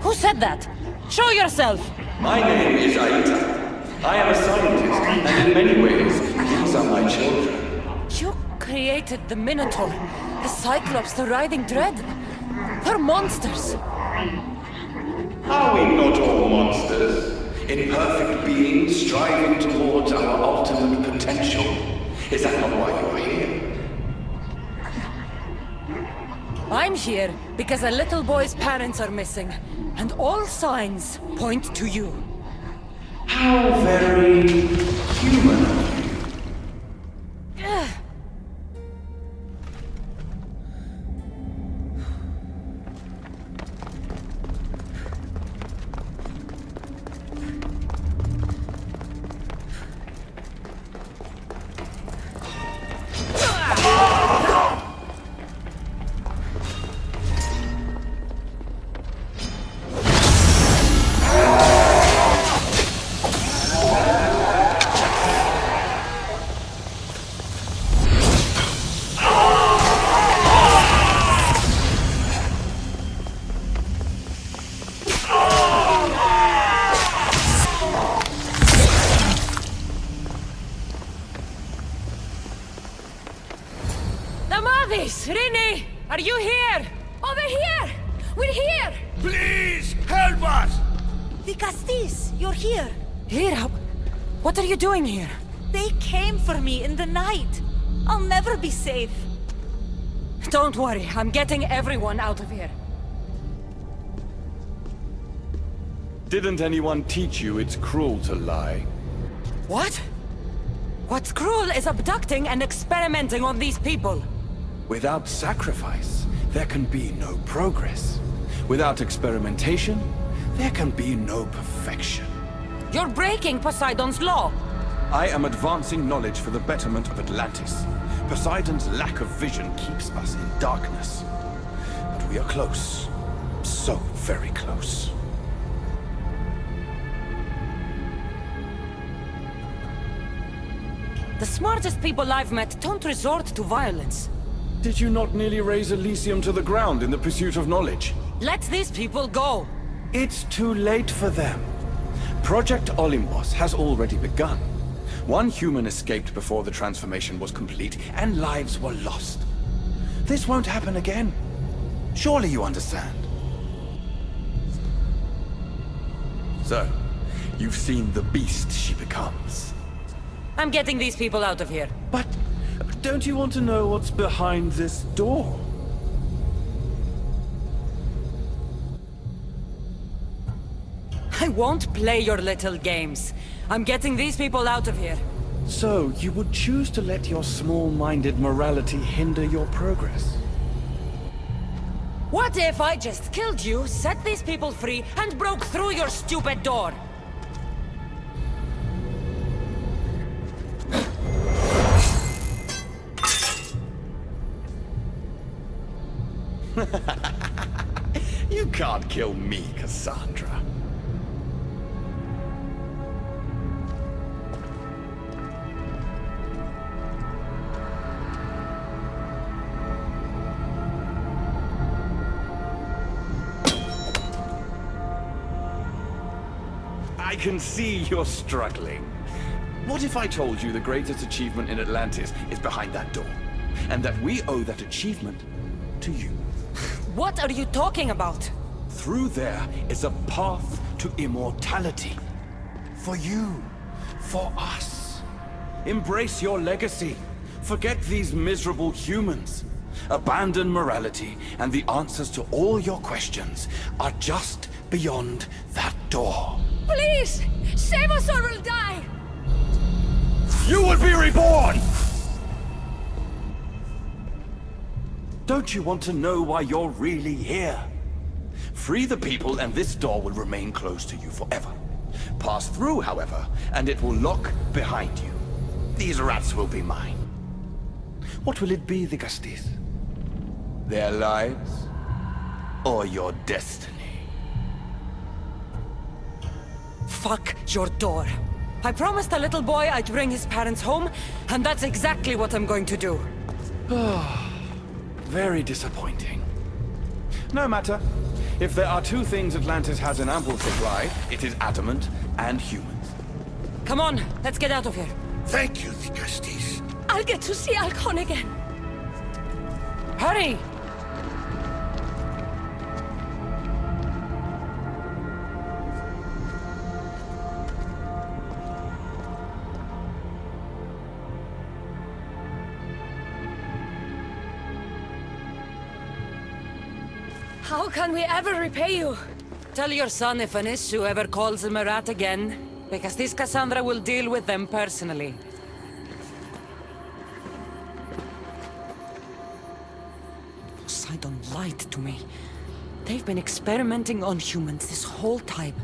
Who said that? Show yourself! My name is Aita. I am a scientist, and in many ways, these are my children. You created the Minotaur, the Cyclops, the Riding Dread. They're monsters. Are we not all monsters? Imperfect beings striving towards our ultimate potential. Is that not why you're here? I'm here because a little boy's parents are missing, and all signs point to you. How very human of you. Rini! Are you here? Over here! We're here! Please, help us! The Castis, you're here. Here? What are you doing here? They came for me in the night. I'll never be safe. Don't worry, I'm getting everyone out of here. Didn't anyone teach you it's cruel to lie? What? What's cruel is abducting and experimenting on these people. Without sacrifice, there can be no progress. Without experimentation, there can be no perfection. You're breaking Poseidon's law. I am advancing knowledge for the betterment of Atlantis. Poseidon's lack of vision keeps us in darkness. But we are close. So very close. The smartest people I've met don't resort to violence. Did you not nearly raise Elysium to the ground in the pursuit of knowledge? Let these people go! It's too late for them. Project Olympus has already begun. One human escaped before the transformation was complete, and lives were lost. This won't happen again. Surely you understand. So, you've seen the beast she becomes. I'm getting these people out of here. But don't you want to know what's behind this door? I won't play your little games. I'm getting these people out of here. So, you would choose to let your small-minded morality hinder your progress? What if I just killed you, set these people free, and broke through your stupid door? You can't kill me, Cassandra. I can see you're struggling. What if I told you the greatest achievement in Atlantis is behind that door, and that we owe that achievement to you? What are you talking about? Through there is a path to immortality. For you. For us. Embrace your legacy. Forget these miserable humans. Abandon morality, and the answers to all your questions are just beyond that door. Please! Save us or we'll die! You will be reborn! Don't you want to know why you're really here? Free the people and this door will remain closed to you forever. Pass through, however, and it will lock behind you. These rats will be mine. What will it be, the Castis? Their lives? Or your destiny? Fuck your door. I promised a little boy I'd bring his parents home, and that's exactly what I'm going to do. Very disappointing. No matter. If there are two things Atlantis has in ample supply, it is adamant and humans. Come on, let's get out of here. Thank you, Dicastis. I'll get to see Alcon again. Hurry! How can we ever repay you? Tell your son if an issue ever calls him a rat again, because this Cassandra will deal with them personally. Poseidon lied to me. They've been experimenting on humans this whole time.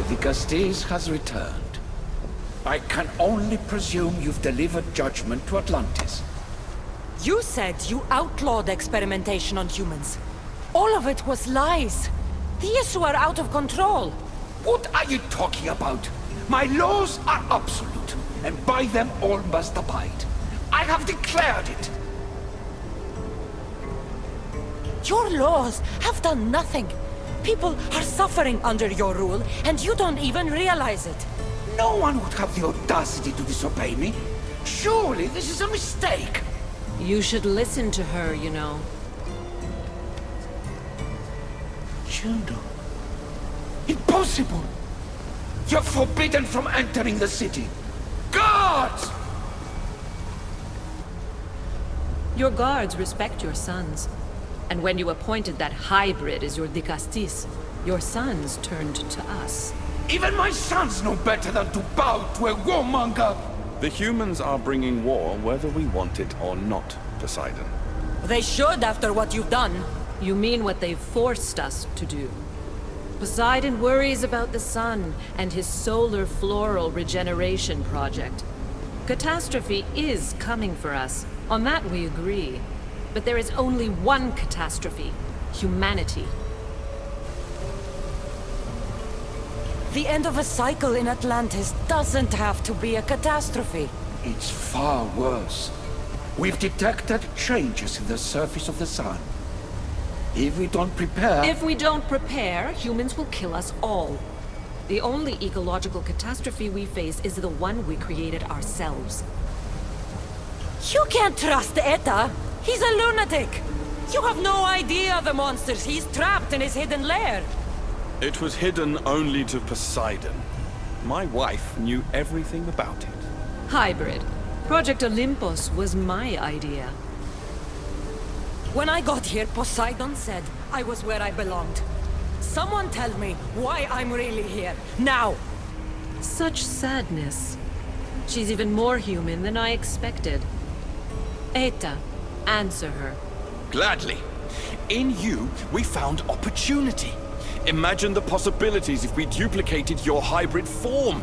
Dicastis has returned. I can only presume you've delivered judgment to Atlantis. You said you outlawed experimentation on humans. All of it was lies. The issue are out of control. What are you talking about? My laws are absolute, and by them all must abide. I have declared it. Your laws have done nothing. People are suffering under your rule, and you don't even realize it. No one would have the audacity to disobey me. Surely this is a mistake. You should listen to her, you know. Juno. Impossible! You're forbidden from entering the city. Guards! Your guards respect your sons. And when you appointed that hybrid as your Dicastis, your sons turned to us. Even my sons know better than to bow to a warmonger! The humans are bringing war whether we want it or not, Poseidon. They should after what you've done. You mean what they've forced us to do. Poseidon worries about the sun and his solar floral regeneration project. Catastrophe is coming for us. On that we agree. But there is only one catastrophe: humanity. The end of a cycle in Atlantis doesn't have to be a catastrophe. It's far worse. We've detected changes in the surface of the sun. If we don't prepare... If we don't prepare, humans will kill us all. The only ecological catastrophe we face is the one we created ourselves. You can't trust Eta! He's a lunatic! You have no idea the monsters he's trapped in his hidden lair! It was hidden only to Poseidon. My wife knew everything about it. Hybrid. Project Olympus was my idea. When I got here, Poseidon said I was where I belonged. Someone tell me why I'm really here, now! Such sadness. She's even more human than I expected. Eta, answer her. Gladly. In you, we found opportunity. Imagine the possibilities if we duplicated your hybrid form.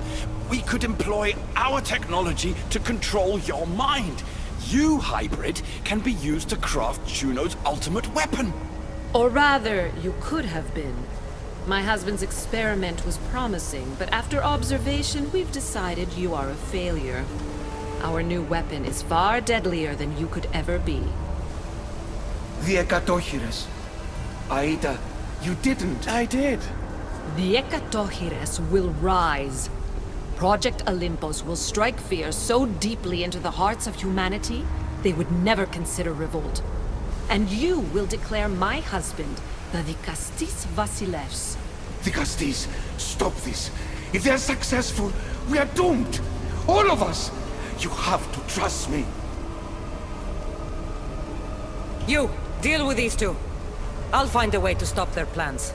We could employ our technology to control your mind. You, hybrid, can be used to craft Juno's ultimate weapon. Or rather, you could have been. My husband's experiment was promising, but after observation, we've decided you are a failure. Our new weapon is far deadlier than you could ever be. The Ekatochires. Aida, you didn't. I did. The Ekatochires will rise. Project Olympus will strike fear so deeply into the hearts of humanity, they would never consider revolt. And you will declare my husband the Vikastis Vasilevs. Vikastis, stop this. If they're successful, we are doomed. All of us. You have to trust me. You, deal with these two. I'll find a way to stop their plans.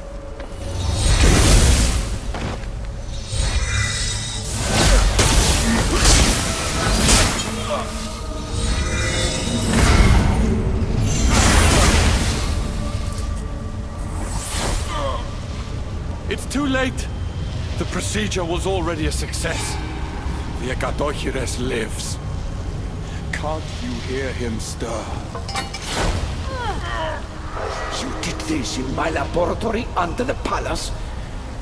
It's too late. The procedure was already a success. The Ekadochires lives. Can't you hear him stir? You did this in my laboratory under the palace.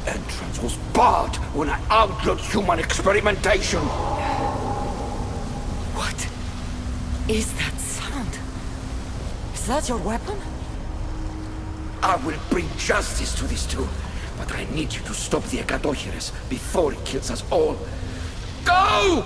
Entrance was barred when I outlawed human experimentation. What is that sound? Is that your weapon? I will bring justice to these two, but I need you to stop the Ekadochires before it kills us all. Go!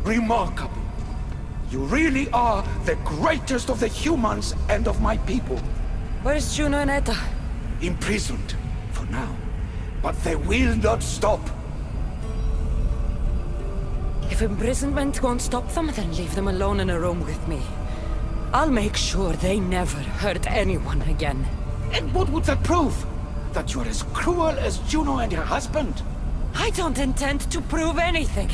Remarkable. You really are the greatest of the humans and of my people. Where's Juno and Etta? Imprisoned, for now. But they will not stop. If imprisonment won't stop them, then leave them alone in a room with me. I'll make sure they never hurt anyone again. And what would that prove? That you're as cruel as Juno and her husband? I don't intend to prove anything.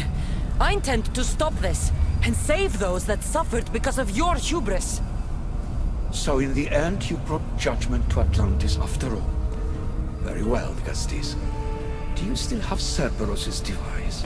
I intend to stop this, and save those that suffered because of your hubris. So in the end, you brought judgment to Atlantis after all. Very well, Gastis. Do you still have Cerberus' device?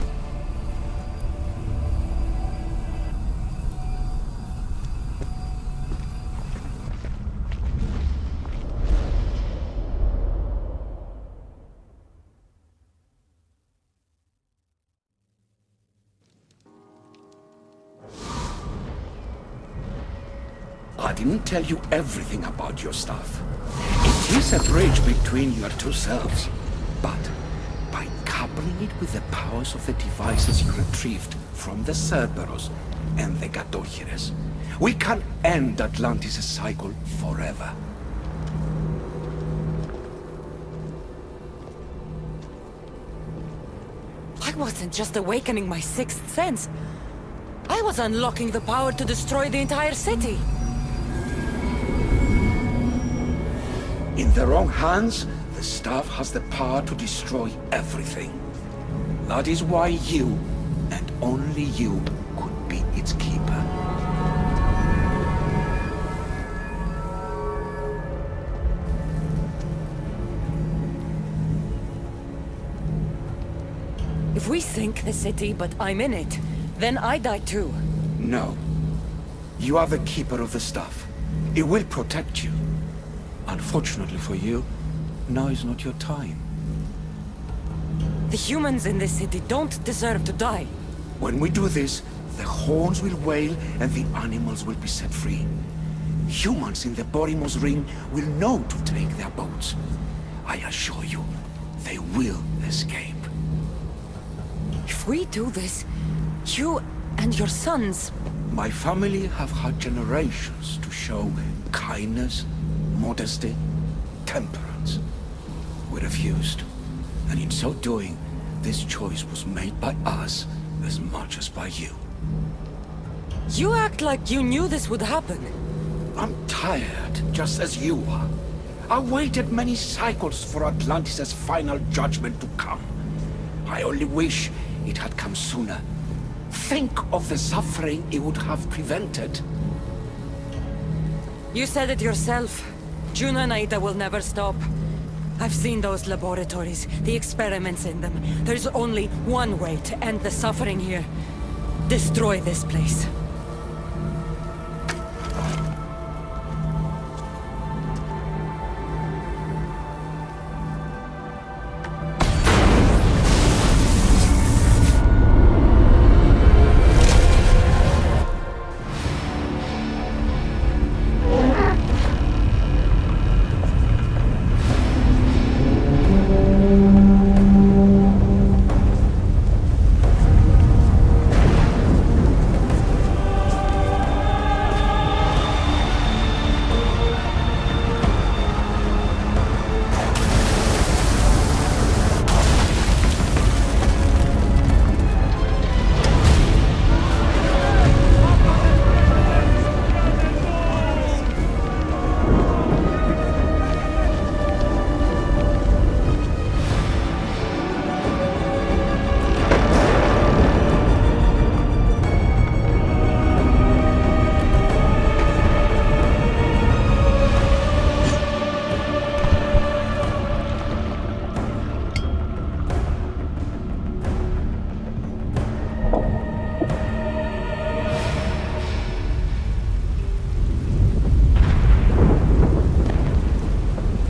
I didn't tell you everything about your stuff. It is a bridge between your two selves. But by coupling it with the powers of the devices you retrieved from the Cerberus and the Gatochires, we can end Atlantis' cycle forever. I wasn't just awakening my sixth sense. I was unlocking the power to destroy the entire city. In the wrong hands, the staff has the power to destroy everything. That is why you, and only you, could be its keeper. If we sink the city, but I'm in it, then I die too. No. You are the keeper of the staff. It will protect you. Unfortunately for you, now is not your time. The humans in this city don't deserve to die. When we do this, the horns will wail and the animals will be set free. Humans in the Borymos Ring will know to take their boats. I assure you, they will escape. If we do this, you and your sons... My family have had generations to show kindness, modesty, temperance. We refused. And in so doing, this choice was made by us as much as by you. You act like you knew this would happen. I'm tired, just as you are. I waited many cycles for Atlantis' final judgment to come. I only wish it had come sooner. Think of the suffering it would have prevented. You said it yourself. Juno and Aida will never stop. I've seen those laboratories, the experiments in them. There's only one way to end the suffering here. Destroy this place.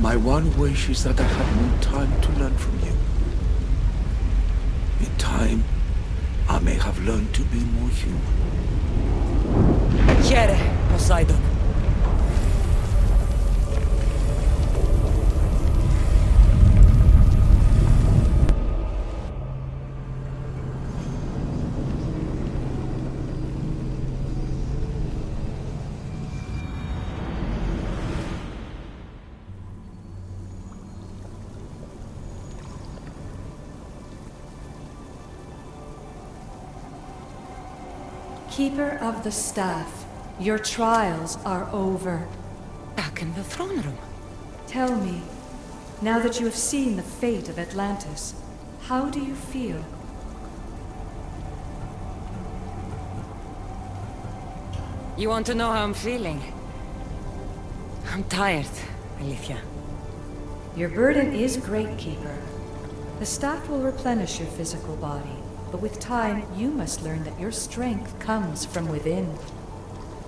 My one wish is that I had more time to learn from you. In time, I may have learned to be more human. Here, Poseidon. Keeper of the Staff, your trials are over. Back in the throne room. Tell me, now that you have seen the fate of Atlantis, how do you feel? You want to know how I'm feeling? I'm tired, Alethea. Your burden is great, Keeper. The staff will replenish your physical body, but with time, you must learn that your strength comes from within.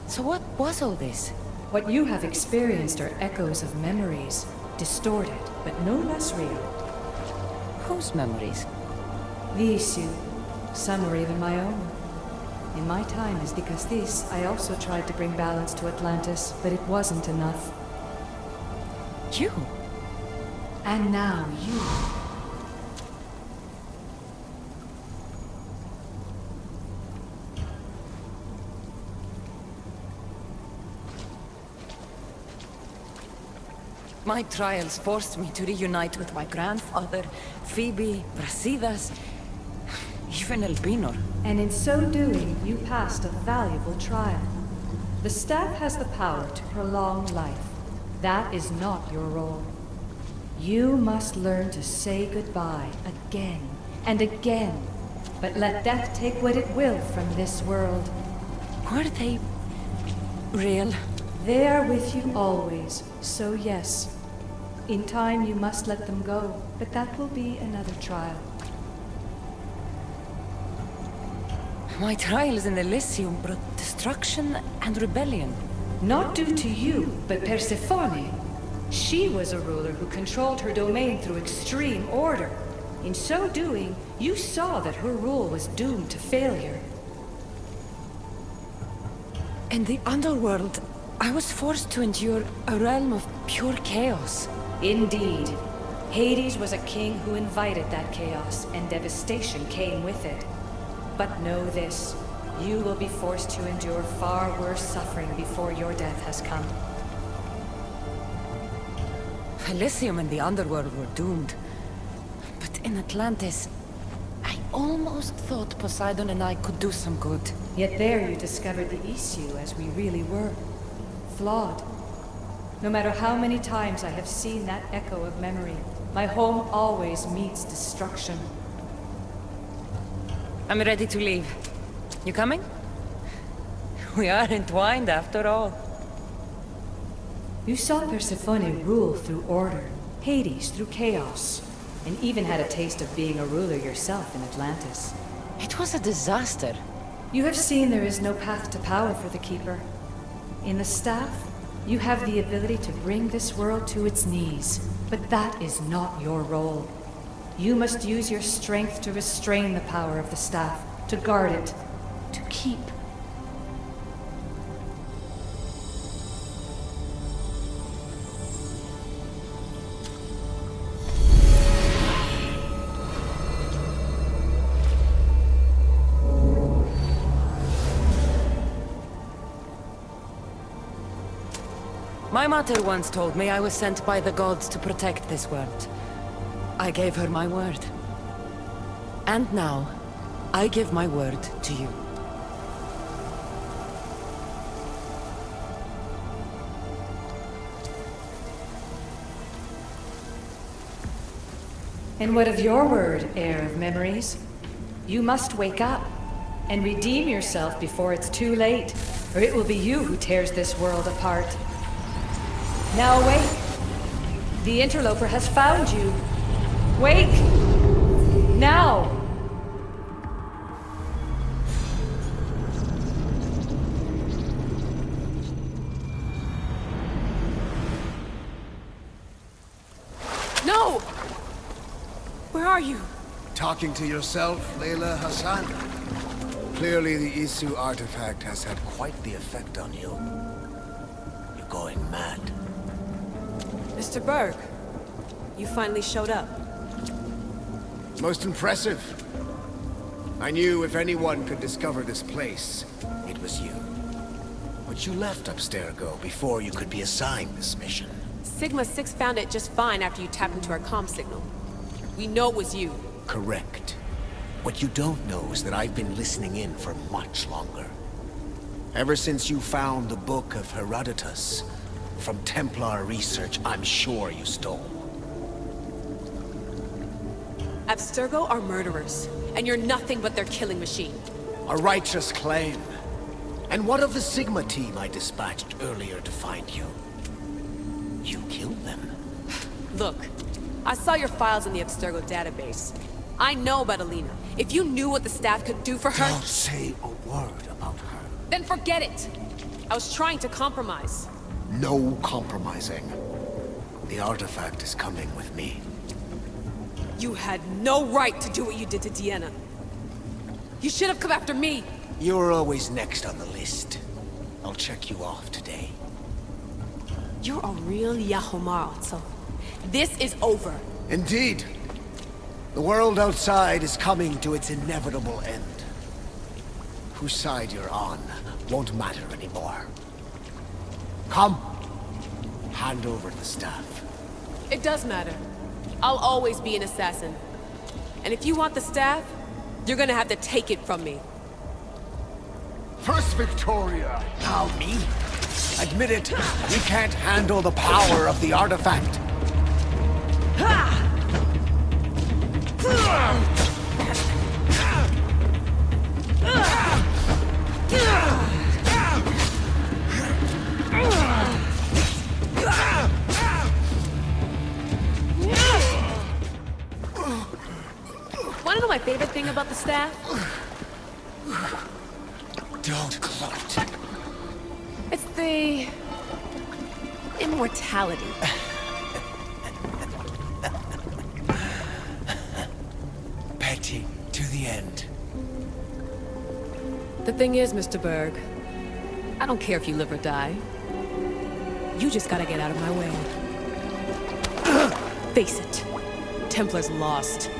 So what was all this? What you have experienced are echoes of memories, distorted, but no less real. Whose memories? The issue. Some are even my own. In my time as Dikastis, I also tried to bring balance to Atlantis, but it wasn't enough. You? And now you. My trials forced me to reunite with my grandfather, Phoebe, Brasidas, even Elpinor. And in so doing, you passed a valuable trial. The staff has the power to prolong life. That is not your role. You must learn to say goodbye again and again, but let death take what it will from this world. Were they real? They are with you always, so yes. In time you must let them go, but that will be another trial. My trials in Elysium brought destruction and rebellion. Not due to you, but Persephone. She was a ruler who controlled her domain through extreme order. In so doing, you saw that her rule was doomed to failure. In the underworld, I was forced to endure a realm of pure chaos. Indeed. Hades was a king who invited that chaos, and devastation came with it. But know this, you will be forced to endure far worse suffering before your death has come. Elysium and the underworld were doomed. But in Atlantis, I almost thought Poseidon and I could do some good. Yet there you discovered the issue as we really were. Flawed. No matter how many times I have seen that echo of memory, my home always meets destruction. I'm ready to leave. You coming? We are entwined after all. You saw Persephone rule through order, Hades through chaos, and even had a taste of being a ruler yourself in Atlantis. It was a disaster. You have seen there is no path to power for the Keeper. In the staff, you have the ability to bring this world to its knees, but that is not your role. You must use your strength to restrain the power of the staff, to guard it, to keep. My mother once told me I was sent by the gods to protect this world. I gave her my word. And now, I give my word to you. And what of your word, heir of memories? You must wake up and redeem yourself before it's too late, or it will be you who tears this world apart. Now awake! The interloper has found you. Wake! Now! No! Where are you? Talking to yourself, Layla Hassan? Clearly the Isu artifact has had quite the effect on you. You're going mad. Mr. Berg, you finally showed up. Most impressive. I knew if anyone could discover this place, it was you. But you left Abstergo before you could be assigned this mission. Sigma 6 found it just fine after you tapped into our comm signal. We know it was you. Correct. What you don't know is that I've been listening in for much longer. Ever since you found the Book of Herodotus, from Templar research, I'm sure you stole. Abstergo are murderers, and you're nothing but their killing machine. A righteous claim. And what of the Sigma team I dispatched earlier to find you? You killed them. Look, I saw your files in the Abstergo database. I know about Alina. If you knew what the staff could do for her... Don't say a word about her. Then forget it! I was trying to compromise. No compromising. The artifact is coming with me. You had no right to do what you did to Deanna. You should have come after me! You're always next on the list. I'll check you off today. You're a real Yahomar, so this is over. Indeed. The world outside is coming to its inevitable end. Whose side you're on won't matter anymore. Come. Hand over the staff. It does matter. I'll always be an assassin. And if you want the staff, you're gonna have to take it from me. First Victoria! Now me? Admit it, we can't handle the power of the artifact. Wanna know my favorite thing about the staff? Don't gloat. It's the... immortality. Petty to the end. The thing is, Mr. Berg, I don't care if you live or die. You just gotta get out of my way. Face it, Templar's lost.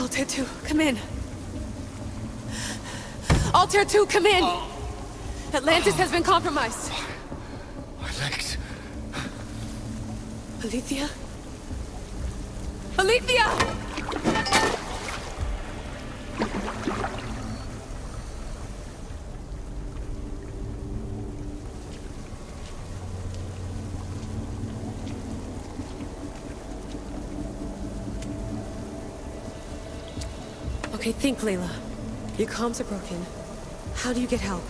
Altair 2, come in. Altair 2, come in! Atlantis has been compromised. My legs. Alethea? Alethea! Okay, think, Layla. Your comms are broken. How do you get help?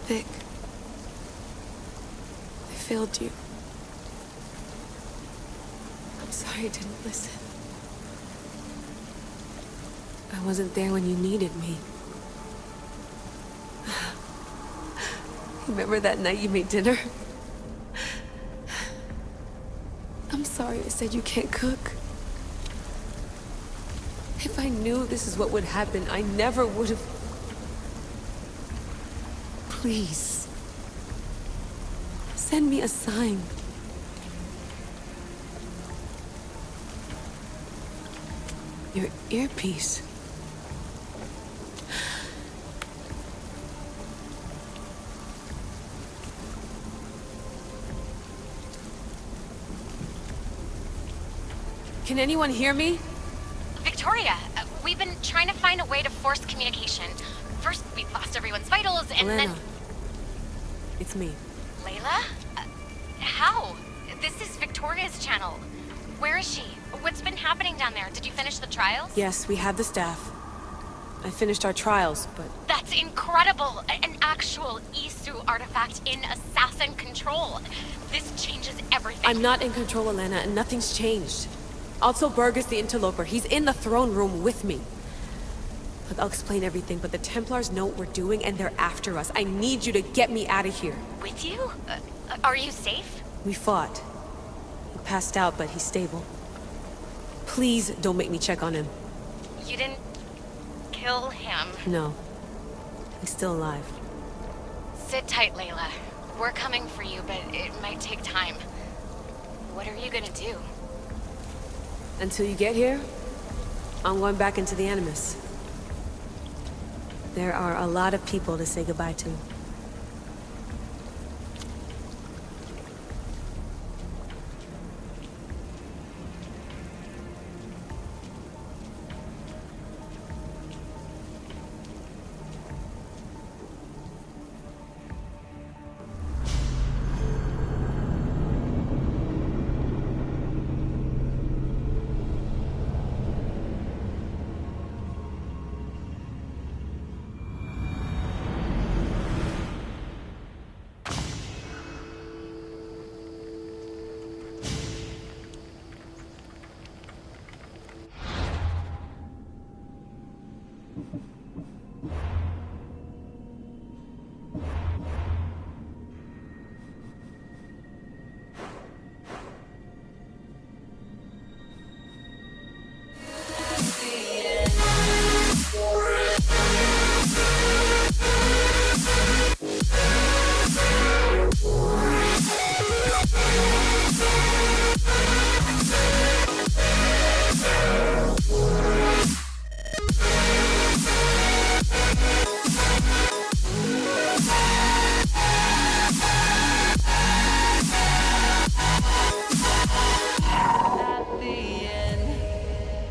Vic, I failed you. I'm sorry I didn't listen. I wasn't there when you needed me. Remember that night you made dinner? I'm sorry I said you can't cook. If I knew this is what would happen, I never would have... Please. Send me a sign. Your earpiece. Can anyone hear me? Victoria, we've been trying to find a way to force communication. First, we lost everyone's vitals, and Elena. then... It's me. Layla? How? This is Victoria's channel. Where is she? What's been happening down there? Did you finish the trials? Yes, we have the staff. I finished our trials, but... That's incredible! An actual Isu artifact in assassin control. This changes everything. I'm not in control, Elena, and nothing's changed. Also, Berg is the interloper. He's in the throne room with me. Look, I'll explain everything, but the Templars know what we're doing and they're after us. I need you to get me out of here. With you? Are you safe? We fought. He passed out, but he's stable. Please don't make me check on him. You didn't kill him? No. He's still alive. Sit tight, Layla. We're coming for you, but it might take time. What are you gonna do? Until you get here, I'm going back into the Animus. There are a lot of people to say goodbye to.